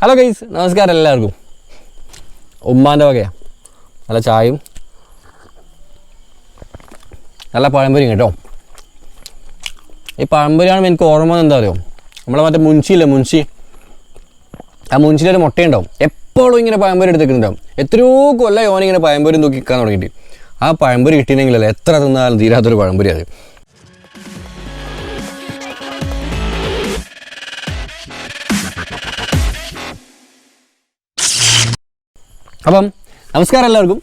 Hello guys, നമസ്കാരം എല്ലാവർക്കും. ഉമ്മാൻ്റെ വകയാണ് നല്ല ചായയും നല്ല പഴംപൊരിയും കേട്ടോ. ഈ പഴംപൊരിയാണ് എനിക്ക് ഓർമ്മ എന്താ അറിയോ, നമ്മളെ മറ്റേ മുൻഷിയില്ലേ, ആ മുൻഷിലൊരു മുട്ടയുണ്ടാവും. എപ്പോഴും ഇങ്ങനെ പഴംപൊരി എടുത്തിട്ടുണ്ടാവും. എത്രയോ കൊല്ലം ഓനിങ്ങനെ പഴംപൊരി നോക്കി നിൽക്കാൻ തുടങ്ങിയിട്ട്. ആ പഴംപൊരി കിട്ടിയില്ലെങ്കിലല്ലേ എത്ര തിന്നാലും തീരാത്തൊരു പഴംപൊരി അത്. അപ്പം നമസ്കാരം എല്ലാവർക്കും.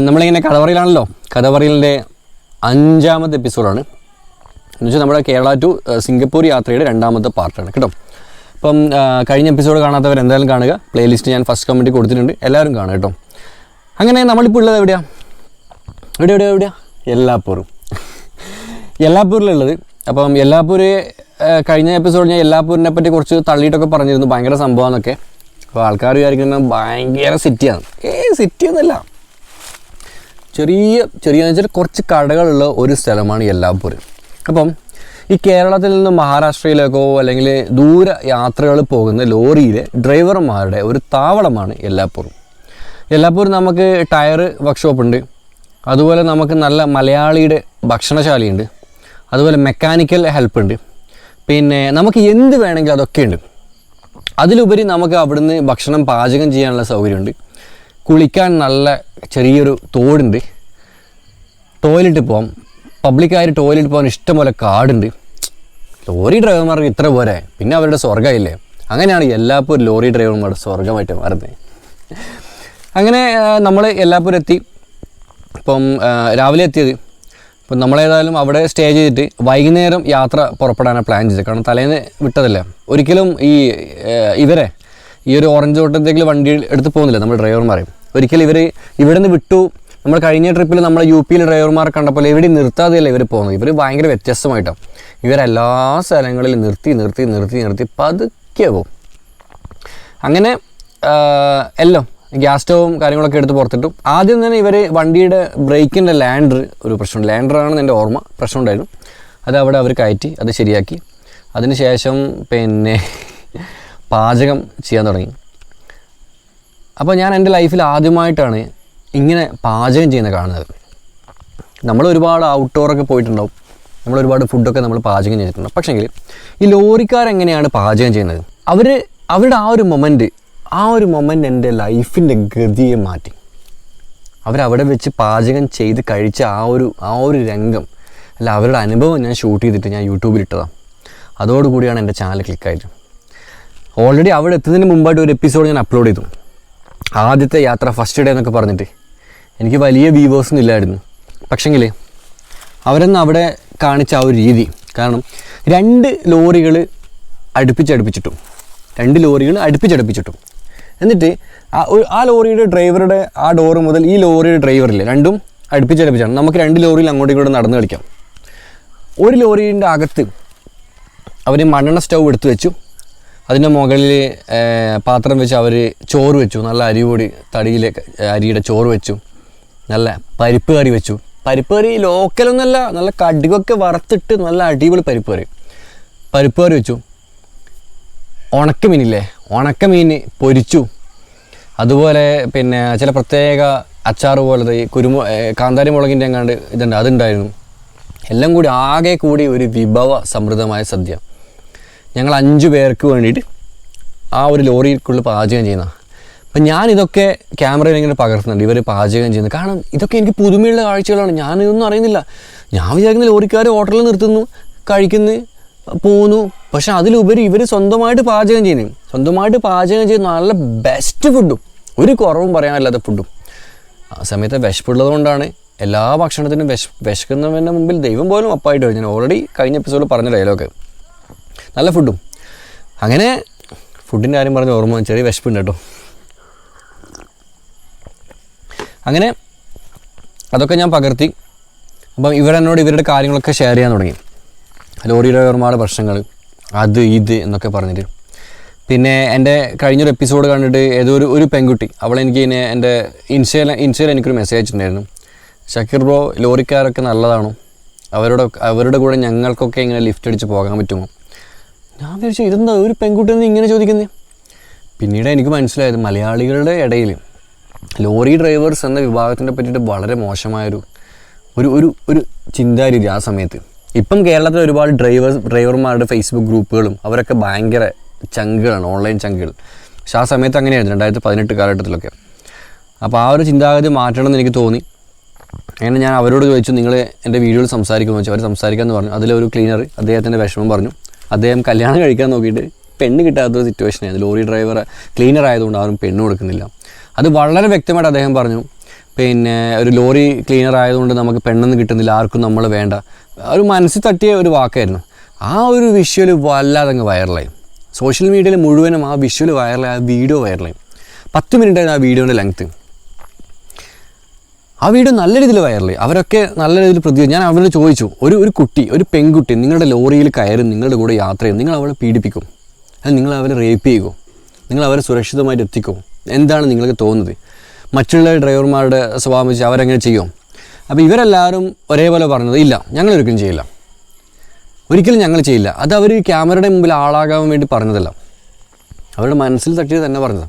നമ്മളിങ്ങനെ കഥ പറയലാണല്ലോ. കഥ പറയലിൻ്റെ 5ാമത്തെ എപ്പിസോഡാണ്. എന്നുവെച്ചാൽ നമ്മുടെ കേരള ടു സിംഗപ്പൂർ യാത്രയുടെ 2ാമത്തെ പാർട്ടാണ് കേട്ടോ. അപ്പം കഴിഞ്ഞ എപ്പിസോഡ് കാണാത്തവർ എന്തായാലും കാണുക. പ്ലേലിസ്റ്റ് ഞാൻ ഫസ്റ്റ് കമൻറ്റ് കൊടുത്തിട്ടുണ്ട്, എല്ലാവരും കാണുക കേട്ടോ. അങ്ങനെ നമ്മളിപ്പോൾ ഉള്ളത് എവിടെയാണ്? യെല്ലാപ്പൂരിലുള്ളത്. അപ്പം യെല്ലാപ്പൂർ കഴിഞ്ഞ എപ്പിസോഡ് ഞാൻ യെല്ലാപ്പൂരിനെ പറ്റി കുറച്ച് തള്ളിയിട്ടൊക്കെ പറഞ്ഞിരുന്നു, ഭയങ്കര സംഭവമാണെന്നൊക്കെ. അപ്പോൾ ആൾക്കാർ വിചാരിക്കുന്നത് ഭയങ്കര സിറ്റിയാണ്. സിറ്റി ഒന്നുമല്ല, ചെറിയ വെച്ചാൽ കുറച്ച് കടകളുള്ള ഒരു സ്ഥലമാണ് യെല്ലാപ്പൂർ. അപ്പം ഈ കേരളത്തിൽ നിന്ന് മഹാരാഷ്ട്രയിലേക്കോ അല്ലെങ്കിൽ ദൂര യാത്രകൾ പോകുന്ന ലോറിയിലെ ഡ്രൈവർമാരുടെ ഒരു താവളമാണ് യെല്ലാപ്പൂർ. യെല്ലാപ്പൂർ നമുക്ക് ടയർ വർക്ക്ഷോപ്പ് ഉണ്ട്, അതുപോലെ നമുക്ക് നല്ല മലയാളിയുടെ ഭക്ഷണശാലയുണ്ട്, അതുപോലെ മെക്കാനിക്കൽ ഹെൽപ്പ് ഉണ്ട്, പിന്നെ നമുക്ക് എന്ത് വേണമെങ്കിലും അതൊക്കെ ഉണ്ട്. അതിലുപരി നമുക്ക് അവിടുന്ന് ഭക്ഷണം പാചകം ചെയ്യാനുള്ള സൗകര്യമുണ്ട്. കുളിക്കാൻ നല്ല ചെറിയൊരു തോടുണ്ട്, ടോയ്ലറ്റ് പോകാം, പബ്ലിക്കായിട്ട് ടോയ്ലറ്റ് പോകാൻ ഇഷ്ടംപോലെ കാടുണ്ട്. ലോറി ഡ്രൈവർമാർക്ക് ഇത്ര പോരെ, പിന്നെ അവരുടെ സ്വർഗ്ഗമില്ലേ. അങ്ങനെയാണ് യെല്ലാപ്പൂർ ലോറി ഡ്രൈവർമാരുടെ സ്വർഗ്ഗമായിട്ട് മാറുന്നത്. അങ്ങനെ നമ്മൾ യെല്ലാപ്പൂർ എത്തി. ഇപ്പം രാവിലെ എത്തിയത്. അപ്പം നമ്മളേതായാലും അവിടെ സ്റ്റേ ചെയ്തിട്ട് വൈകുന്നേരം യാത്ര പുറപ്പെടാനാണ് പ്ലാൻ ചെയ്തത്. കാരണം തലേന്ന് വിട്ടതല്ല. ഒരിക്കലും ഇവരെ ഈ ഒരു ഓറഞ്ച് തോട്ടത്തേക്ക് വണ്ടി എടുത്ത് പോകുന്നില്ല നമ്മൾ ഡ്രൈവർമാരെ. ഒരിക്കലും ഇവിടെ നിന്ന് വിട്ടു. നമ്മൾ കഴിഞ്ഞ ട്രിപ്പിൽ നമ്മൾ UP ഡ്രൈവർമാരെ കണ്ടപ്പോൾ എവിടെ നിർത്താതെയല്ല ഇവർ പോകുന്നത്. ഇവർ ഭയങ്കര വ്യത്യസ്തമായിട്ടാണ്. ഇവരെല്ലാ സ്ഥലങ്ങളിലും നിർത്തി പതുക്കെ പോകും. അങ്ങനെ എല്ലാം ഗ്യാസ് സ്റ്റവും കാര്യങ്ങളൊക്കെ എടുത്ത് പുറത്തിട്ടു. ആദ്യം തന്നെ ഇവർ വണ്ടിയുടെ ബ്രേക്കിൻ്റെ ഒരു പ്രശ്നമുണ്ട്. ലാൻഡറാണെന്ന് എൻ്റെ ഓർമ്മ, പ്രശ്നം ഉണ്ടായിരുന്നു. അത് അവിടെ അവർ കയറ്റി അത് ശരിയാക്കി. അതിന് ശേഷം പിന്നെ പാചകം ചെയ്യാൻ തുടങ്ങി. അപ്പോൾ ഞാൻ എൻ്റെ ലൈഫിൽ ആദ്യമായിട്ടാണ് ഇങ്ങനെ പാചകം ചെയ്യുന്നത് കാണുന്നത്. നമ്മൾ ഒരുപാട് ഔട്ട്ഡോറൊക്കെ പോയിട്ടുണ്ടാവും, നമ്മൾ ഒരുപാട് ഫുഡൊക്കെ നമ്മൾ പാചകം ചെയ്തിട്ടുണ്ടാവും. പക്ഷേങ്കിൽ ഈ ലോറിക്കാരെങ്ങനെയാണ് പാചകം ചെയ്യുന്നത്? അവരുടെ ആ ഒരു മൊമെൻ്റ് എൻ്റെ ലൈഫിൻ്റെ ഗതിയെ മാറ്റി. അവരവിടെ വെച്ച് പാചകം ചെയ്ത് കഴിച്ച ആ ഒരു രംഗം അല്ല, അവരുടെ അനുഭവം ഞാൻ ഷൂട്ട് ചെയ്തിട്ട് ഞാൻ യൂട്യൂബിൽ ഇട്ടതാണ്. അതോടുകൂടിയാണ് എൻ്റെ ചാനൽ ക്ലിക്കായത്. ഓൾറെഡി അവിടെ എത്തുന്നതിന് മുമ്പായിട്ട് ഒരു എപ്പിസോഡ് ഞാൻ അപ്ലോഡ് ചെയ്തു. ആദ്യത്തെ യാത്ര, ഫസ്റ്റ് ഡേ എന്നൊക്കെ പറഞ്ഞിട്ട്. എനിക്ക് വലിയ വ്യൂവേഴ്സൊന്നും ഇല്ലായിരുന്നു. പക്ഷെങ്കിൽ അവരൊന്നും അവിടെ കാണിച്ച ആ ഒരു രീതി, കാരണം 2 ലോറികൾ അടുപ്പിച്ചടുപ്പിച്ചിട്ടു. എന്നിട്ട് ആ ലോറിയുടെ ഡ്രൈവറുടെ ആ ഡോറ് മുതൽ ഈ ലോറിയുടെ ഡ്രൈവറില്ലേ, രണ്ടും അടുപ്പിച്ചടുപ്പിച്ചാണ്. നമുക്ക് 2 ലോറിയിൽ അങ്ങോട്ടും ഇങ്ങോട്ടും നടന്ന് കളിക്കാം. ഒരു ലോറിയുടെ അകത്ത് അവർ മണ്ണെണ്ണ സ്റ്റൗ എടുത്ത് വെച്ചു. അതിൻ്റെ മുകളിൽ പാത്രം വെച്ച് അവർ ചോറ് വെച്ചു. നല്ല അരിപൊടി തടിയിലെ അരിയുടെ ചോറ് വെച്ചു. നല്ല പരിപ്പ് കറി വെച്ചു. പരിപ്പ് കറി ലോക്കലൊന്നല്ല, നല്ല കടുകൊക്കെ വറുത്തിട്ട് നല്ല അടിപൊളി പരിപ്പ് കറി വെച്ചു. ഉണക്കമീൻ പൊരിച്ചു. അതുപോലെ പിന്നെ ചില പ്രത്യേക അച്ചാറ് പോലത്തെ ഈ കാന്താരി മുളകിൻ്റെ എങ്ങാണ്ട് അതുണ്ടായിരുന്നു. എല്ലാം കൂടി ആകെ കൂടി ഒരു വിഭവ സമൃദ്ധമായ സദ്യ. ഞങ്ങൾ 5 പേർക്ക് വേണ്ടിയിട്ട് ആ ഒരു ലോറിക്കുള്ളിൽ പാചകം ചെയ്യുന്ന. അപ്പം ഞാനിതൊക്കെ ക്യാമറയിൽ ഇങ്ങനെ പകർത്തുന്നുണ്ട്, ഇവർ പാചകം ചെയ്യുന്നത്. കാരണം ഇതൊക്കെ എനിക്ക് പുതുമയുള്ള കാഴ്ചകളാണ്. ഞാനിതൊന്നും അറിയുന്നില്ല. ഞാൻ വിചാരിക്കുന്ന ലോറിക്കാർ ഹോട്ടലിൽ നിർത്തുന്നു, കഴിക്കുന്നു, പോകുന്നു. പക്ഷെ അതിലുപരി ഇവർ സ്വന്തമായിട്ട് പാചകം ചെയ്യുന്ന നല്ല ബെസ്റ്റ് ഫുഡും, ഒരു കുറവും പറയാനില്ലാത്ത ഫുഡും. ആ സമയത്ത് വിശപ്പുള്ളത് കൊണ്ടാണ് എല്ലാ ഭക്ഷണത്തിനും വിശക്കുന്നവൻ്റെ മുമ്പിൽ ദൈവം പോലും അപ്പായിട്ട് വരും. ഞാൻ ഓൾറെഡി കഴിഞ്ഞ എപ്പിസോഡിൽ പറഞ്ഞ ഡയലോഗ്. നല്ല ഫുഡും. അങ്ങനെ ഫുഡിൻ്റെ കാര്യം പറഞ്ഞ് ഓർമ്മ ചെറിയ വിശപ്പുണ്ട് കേട്ടോ. അങ്ങനെ അതൊക്കെ ഞാൻ പകർത്തി. അപ്പം ഇവരെന്നോട് ഇവരുടെ കാര്യങ്ങളൊക്കെ ഷെയർ ചെയ്യാൻ തുടങ്ങി. ലോറി ഡ്രൈവർമാരുടെ പ്രശ്നങ്ങൾ, ഇത് എന്നൊക്കെ പറഞ്ഞിട്ട്. പിന്നെ എൻ്റെ കഴിഞ്ഞൊരു എപ്പിസോഡ് കണ്ടിട്ട് ഏതോ ഒരു പെൺകുട്ടി, അവളെനിക്ക് എൻ്റെ ഇൻസ്റ്റയിൽ എനിക്കൊരു മെസ്സേജ് അയച്ചിട്ടുണ്ടായിരുന്നു. ഷക്കീർ ബ്രോ, ലോറിക്കാരൊക്കെ നല്ലതാണോ? അവരുടെ കൂടെ ഞങ്ങൾക്കൊക്കെ ഇങ്ങനെ ലിഫ്റ്റ് അടിച്ച് പോകാൻ പറ്റുമോ? ഞാൻ വിചാരിച്ചു ഇതെന്താ ഒരു പെൺകുട്ടി എന്ന് ഇങ്ങനെ ചോദിക്കുന്നത്. പിന്നീട് എനിക്ക് മനസ്സിലായത് മലയാളികളുടെ ഇടയിൽ ലോറി ഡ്രൈവേഴ്സ് എന്ന വിഭാഗത്തിനെ പറ്റിയിട്ട് വളരെ മോശമായൊരു ഒരു ഒരു ഒരു ചിന്താരീതി ആ സമയത്ത്. ഇപ്പം കേരളത്തിൽ ഒരുപാട് ഡ്രൈവർമാരുടെ ഫേസ്ബുക്ക് ഗ്രൂപ്പുകളും അവരൊക്കെ ഭയങ്കര ചങ്കുകളാണ്, ഓൺലൈൻ ചങ്കുകൾ. പക്ഷെ ആ സമയത്ത് അങ്ങനെയായിരുന്നു 2018 കാലഘട്ടത്തിലൊക്കെ. അപ്പോൾ ആ ഒരു ചിന്താഗതി മാറ്റണമെന്ന് എനിക്ക് തോന്നി. അങ്ങനെ ഞാൻ അവരോട് ചോദിച്ചു, നിങ്ങൾ എൻ്റെ വീഡിയോയിൽ സംസാരിക്കുമെന്ന് വെച്ചാൽ അവർ സംസാരിക്കാമെന്ന് പറഞ്ഞു. അതിലൊരു ക്ലീനർ അദ്ദേഹത്തിൻ്റെ വിഷമം പറഞ്ഞു. അദ്ദേഹം കല്യാണം കഴിക്കാൻ നോക്കിയിട്ട് പെണ്ണ് കിട്ടാത്തൊരു സിറ്റുവേഷനായിരുന്നു. ലോറി ഡ്രൈവർ ക്ലീനർ ആയതുകൊണ്ട് ആരും പെണ്ണ് കൊടുക്കുന്നില്ല. അത് വളരെ വ്യക്തമായിട്ട് അദ്ദേഹം പറഞ്ഞു. പിന്നെ ഒരു ലോറി ക്ലീനർ ആയതുകൊണ്ട് നമുക്ക് പെണ്ണൊന്നും കിട്ടുന്നില്ല, ആർക്കും നമ്മൾ വേണ്ട. ഒരു മനസ്സിൽ തട്ടിയ ഒരു വാക്കായിരുന്നു. ആ ഒരു വിഷ്വൽ വല്ലാതെ അങ്ങ് വൈറലായി. സോഷ്യൽ മീഡിയയിൽ മുഴുവനും ആ വിഷ്വൽ വൈറലായി, ആ വീഡിയോ വൈറലായി. 10 മിനിറ്റായിരുന്നു ആ വീഡിയോൻ്റെ ലെങ്ത്ത്. ആ വീഡിയോ നല്ല രീതിയിൽ വൈറലായി. അവരൊക്കെ നല്ല രീതിയിൽ പ്രതികരിച്ചു. ഞാൻ അവരോട് ചോദിച്ചു, ഒരു കുട്ടി, ഒരു പെൺകുട്ടി നിങ്ങളുടെ ലോറിയിൽ കയറി നിങ്ങളുടെ കൂടെ യാത്ര ചെയ്യും, നിങ്ങൾ അവളെ പീഡിപ്പിക്കും, അല്ലെങ്കിൽ നിങ്ങൾ അവരെ റേപ്പ് ചെയ്യുമോ, നിങ്ങൾ അവരെ സുരക്ഷിതമായിട്ട് എത്തിക്കുമോ? എന്താണ് നിങ്ങൾക്ക് തോന്നുന്നത്? മറ്റുള്ള ഡ്രൈവർമാരുടെ സ്വഭാവം വെച്ച് അവരെങ്ങനെ ചെയ്യും? അപ്പോൾ ഇവരെല്ലാവരും ഒരേപോലെ പറഞ്ഞത്, ഇല്ല, ഞങ്ങളൊരിക്കലും ചെയ്യില്ല, ഒരിക്കലും ഞങ്ങൾ ചെയ്യില്ല. അത് അവർ ക്യാമറയുടെ മുമ്പിൽ ആളാകാൻ വേണ്ടി പറഞ്ഞതല്ല, അവരുടെ മനസ്സിൽ തട്ടിയത് തന്നെ പറഞ്ഞത്.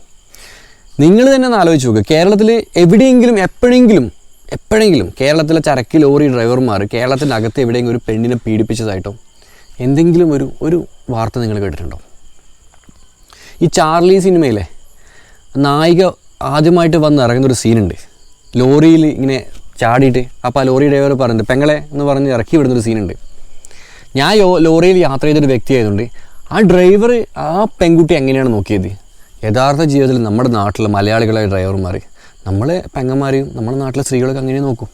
നിങ്ങൾ തന്നെ ഒന്ന് ആലോചിച്ച് നോക്കുക. കേരളത്തിൽ എവിടെയെങ്കിലും എപ്പോഴെങ്കിലും കേരളത്തിലെ ചരക്ക് ലോറി ഡ്രൈവർമാർ കേരളത്തിൻ്റെ അകത്ത് എവിടെയെങ്കിലും ഒരു പെണ്ണിനെ പീഡിപ്പിച്ചതായിട്ടോ എന്തെങ്കിലും ഒരു വാർത്ത നിങ്ങൾ കേട്ടിട്ടുണ്ടോ? ഈ ചാർലി സിനിമയിലെ നായിക ആദ്യമായിട്ട് വന്ന് ഇറങ്ങുന്നൊരു സീനുണ്ട്. ലോറിയിൽ ഇങ്ങനെ ചാടിയിട്ട് അപ്പോൾ ആ ലോറി ഡ്രൈവർ പറയുന്നുണ്ട് പെങ്ങളെ എന്ന് പറഞ്ഞ് ഇറക്കി വിടുന്നൊരു സീനുണ്ട്. ഞാൻ ലോറിയിൽ യാത്ര ചെയ്തൊരു വ്യക്തി ആയതുകൊണ്ട് ആ ഡ്രൈവർ ആ പെൺകുട്ടി എങ്ങനെയാണ് നോക്കിയത്? യഥാർത്ഥ ജീവിതത്തിൽ നമ്മുടെ നാട്ടിലെ മലയാളികളായ ഡ്രൈവർമാർ നമ്മളെ പെങ്ങന്മാരെയും നമ്മുടെ നാട്ടിലെ സ്ത്രീകളൊക്കെ അങ്ങനെ നോക്കും.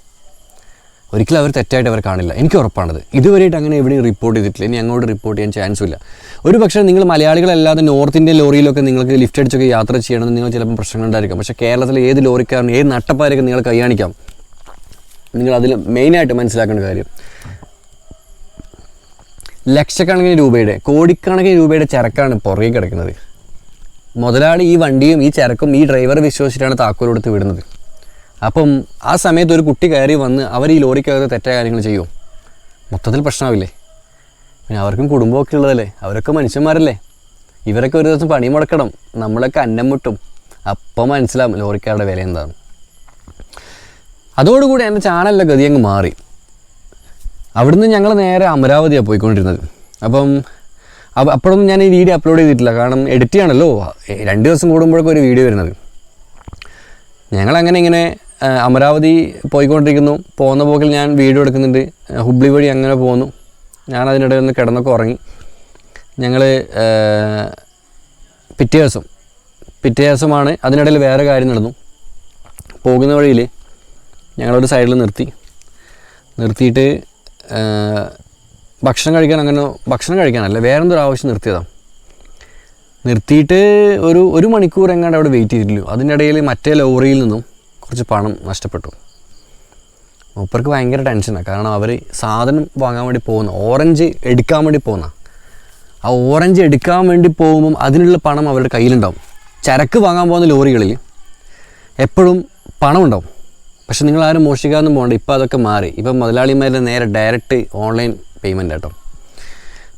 ഒരിക്കലും അവർ തെറ്റായിട്ട് അവർ കാണില്ല, എനിക്ക് ഉറപ്പാണത്. ഇതുവരെയായിട്ട് അങ്ങനെ എവിടെയും റിപ്പോർട്ട് ചെയ്തിട്ടില്ല, ഇനി അങ്ങോട്ട് റിപ്പോർട്ട് ചെയ്യാൻ ചാൻസും ഇല്ല. ഒരു പക്ഷേ നിങ്ങൾ മലയാളികളല്ലാതെ നോർത്ത് ഇന്ത്യൻ ലോറിയിലൊക്കെ നിങ്ങൾക്ക് ലിഫ്റ്റ് അടിച്ചൊക്കെ യാത്ര ചെയ്യണമെന്ന് നിങ്ങൾ ചിലപ്പോൾ പ്രശ്നങ്ങളുണ്ടായിരിക്കാം. പക്ഷേ കേരളത്തിലെ ഏത് ലോറിക്കാരനും ഏത് നട്ടപ്പാരൊക്കെ നിങ്ങൾ കൈയാണിക്കാം. നിങ്ങൾ അതിൽ മെയിനായിട്ട് മനസ്സിലാക്കേണ്ട കാര്യം, ലക്ഷക്കണക്കിന് രൂപയുടെ കോടിക്കണക്കിന് രൂപയുടെ ചരക്കാണ് പുറകെ കിടക്കുന്നത്. മുതലാളി ഈ വണ്ടിയും ഈ ചരക്കും ഈ ഡ്രൈവറെ വിശ്വസിച്ചിട്ടാണ് താക്കോൽ കൊടുത്ത് വിടുന്നത്. അപ്പം ആ സമയത്ത് ഒരു കുട്ടി കയറി വന്ന് അവർ ഈ ലോറിക്കകത്ത് തെറ്റായ കാര്യങ്ങൾ ചെയ്യുമോ? മൊത്തത്തിൽ പ്രശ്നമാവില്ലേ? പിന്നെ അവർക്കും കുടുംബമൊക്കെ ഉള്ളതല്ലേ, അവരൊക്കെ മനുഷ്യന്മാരല്ലേ. ഇവരൊക്കെ ഒരു ദിവസം പണി മുടക്കണം, നമ്മളൊക്കെ അന്നം മുട്ടും. അപ്പം മനസ്സിലാവും ലോറിക്കാരുടെ വില എന്താണ്. അതോടുകൂടി എൻ്റെ ചാനലിലെ ഗതി അങ്ങ് മാറി. അവിടുന്ന് ഞങ്ങൾ നേരെ അമരാവതിയാണ് പോയിക്കൊണ്ടിരുന്നത്. അപ്പം അപ്പോഴൊന്നും ഞാൻ ഈ വീഡിയോ അപ്ലോഡ് ചെയ്തിട്ടില്ല, കാരണം എഡിറ്റ് ചെയ്യണമല്ലോ. 2 ദിവസം കൂടുമ്പോഴൊക്കെ ഒരു വീഡിയോ വരുന്നത്. ഞങ്ങളങ്ങനെ ഇങ്ങനെ അമരാവതി പോയിക്കൊണ്ടിരിക്കുന്നു. പോകുന്ന പോക്കിൽ ഞാൻ വീഡിയോ എടുക്കുന്നുണ്ട്. ഹുബ്ലി വഴി അങ്ങനെ പോന്നു. ഞാൻ അതിനിടയിൽ ഒന്ന് കിടന്നൊക്കെ ഉറങ്ങി. ഞങ്ങൾ പിറ്റേ ദിവസമാണ്. അതിനിടയിൽ വേറെ കാര്യം നടന്നു. പോകുന്ന വഴിയിൽ ഞങ്ങളൊരു സൈഡിൽ നിർത്തിയിട്ട് ഭക്ഷണം കഴിക്കാനല്ല, വേറെന്തൊരു ആവശ്യം നിർത്തിയിട്ട് ഒരു മണിക്കൂർ എങ്ങാണ്ട് അവിടെ വെയിറ്റ് ചെയ്തിട്ടില്ല. അതിനിടയിൽ മറ്റേ ലോറിയിൽ നിന്നും കുറച്ച് പണം നഷ്ടപ്പെട്ടു. മൂപ്പർക്ക് ഭയങ്കര ടെൻഷനാണ്. കാരണം അവർ സാധനം വാങ്ങാൻ വേണ്ടി പോകുന്ന, ഓറഞ്ച് എടുക്കാൻ വേണ്ടി പോകുന്ന, ആ ഓറഞ്ച് എടുക്കാൻ വേണ്ടി പോകുമ്പം അതിനുള്ള പണം അവരുടെ കയ്യിലുണ്ടാവും. ചരക്ക് വാങ്ങാൻ പോകുന്ന ലോറികളിൽ എപ്പോഴും പണം ഉണ്ടാവും. പക്ഷെ നിങ്ങളാരും മോഷ്ടിക്കാനൊന്നും പോകണ്ട. ഇപ്പോൾ അതൊക്കെ മാറി. ഇപ്പം മുതലാളിമാരുടെ നേരെ ഡയറക്റ്റ് ഓൺലൈൻ പേയ്മെൻ്റ് കേട്ടോ.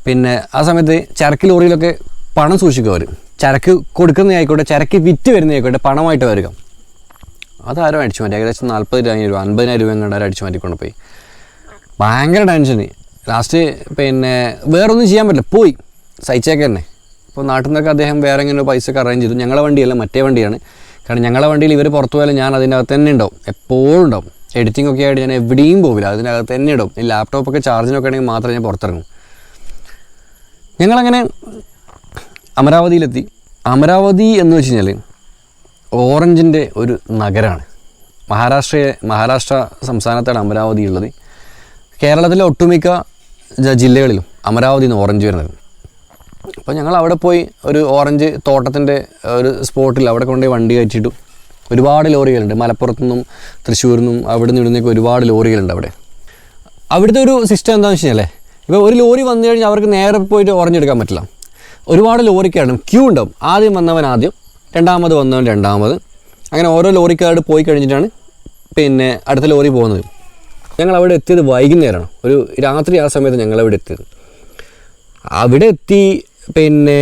പിന്നെ ആ സമയത്ത് ചരക്ക് ലോറിയിലൊക്കെ പണം സൂക്ഷിക്കുക. അവർ ചരക്ക് കൊടുക്കുന്നതായിക്കോട്ടെ, ചരക്ക് വിറ്റ് വരുന്നതായിക്കോട്ടെ, പണമായിട്ട് വരിക. അതാരും അടിച്ചു മാറ്റി. ഏകദേശം 40,000 രൂപ 50,000 രൂപ എങ്ങാണ്ട് അടിച്ചു മാറ്റിക്കൊണ്ട് പോയി. ഭയങ്കര ടെൻഷന്. ലാസ്റ്റ് പിന്നെ വേറൊന്നും ചെയ്യാൻ പറ്റില്ല, പോയി സഹിച്ചേക്ക് തന്നെ. ഇപ്പോൾ നാട്ടിൽ നിന്നൊക്കെ അദ്ദേഹം വേറെ എങ്ങനെ പൈസ ഒക്കെ അറേഞ്ച് ചെയ്തു. ഞങ്ങളെ വണ്ടിയല്ല, മറ്റേ വണ്ടിയാണ്. കാരണം ഞങ്ങളെ വണ്ടിയിൽ ഇവർ പുറത്തു പോയാലും ഞാൻ അതിൻ്റെ അകത്ത് തന്നെ ഉണ്ടാവും, എപ്പോഴും ഉണ്ടാവും. എഡിറ്റിംഗ് ഒക്കെ ആയിട്ട് ഞാൻ എവിടെയും പോവില്ല, അതിനകത്ത് തന്നെ ഇടും. ഈ ലാപ്ടോപ്പൊക്കെ ചാർജിനൊക്കെ ആണെങ്കിൽ മാത്രമേ ഞാൻ പുറത്തിറങ്ങും. ഞങ്ങളങ്ങനെ അമരാവതിയിലെത്തി. അമരാവതി എന്ന് വെച്ച് കഴിഞ്ഞാൽ ഓറഞ്ചിൻ്റെ ഒരു നഗരമാണ്. മഹാരാഷ്ട്ര സംസ്ഥാനത്താണ് അമരാവതി ഉള്ളത്. കേരളത്തിലെ ഒട്ടുമിക്ക ജില്ലകളിലും അമരാവതി നിന്ന് ഓറഞ്ച് വരുന്നത്. അപ്പോൾ ഞങ്ങൾ അവിടെ പോയി ഒരു ഓറഞ്ച് തോട്ടത്തിൻ്റെ ഒരു സ്പോട്ടിൽ അവിടെ കൊണ്ടുപോയി വണ്ടി കയറ്റിയിട്ടു. ഒരുപാട് ലോറികളുണ്ട്, മലപ്പുറത്തു നിന്നും തൃശ്ശൂരിൽ നിന്നും അവിടെ നിന്ന് ഇവിടുന്നേക്ക് ഒരുപാട് ലോറികളുണ്ട് അവിടെ. അവിടുത്തെ ഒരു സിസ്റ്റം എന്താണെന്ന് വെച്ച് കഴിഞ്ഞാൽ, ഇപ്പോൾ ഒരു ലോറി വന്നു കഴിഞ്ഞാൽ അവർക്ക് നേരെ പോയിട്ട് ഓറഞ്ച് എടുക്കാൻ പറ്റില്ല. ഒരുപാട് ലോറിക്കാണ്, ക്യൂ ഉണ്ടാവും. ആദ്യം വന്നവൻ ആദ്യം, രണ്ടാമത് വന്നവൻ രണ്ടാമത്, അങ്ങനെ ഓരോ ലോറിക്കാരോട് പോയി കഴിഞ്ഞിട്ടാണ് പിന്നെ അടുത്ത ലോറി പോകുന്നത്. ഞങ്ങൾ അവിടെ എത്തിയത് വൈകുന്നേരമാണ്, ഒരു രാത്രി ആ സമയത്ത് ഞങ്ങളവിടെ എത്തിയത്. അവിടെ എത്തി പിന്നെ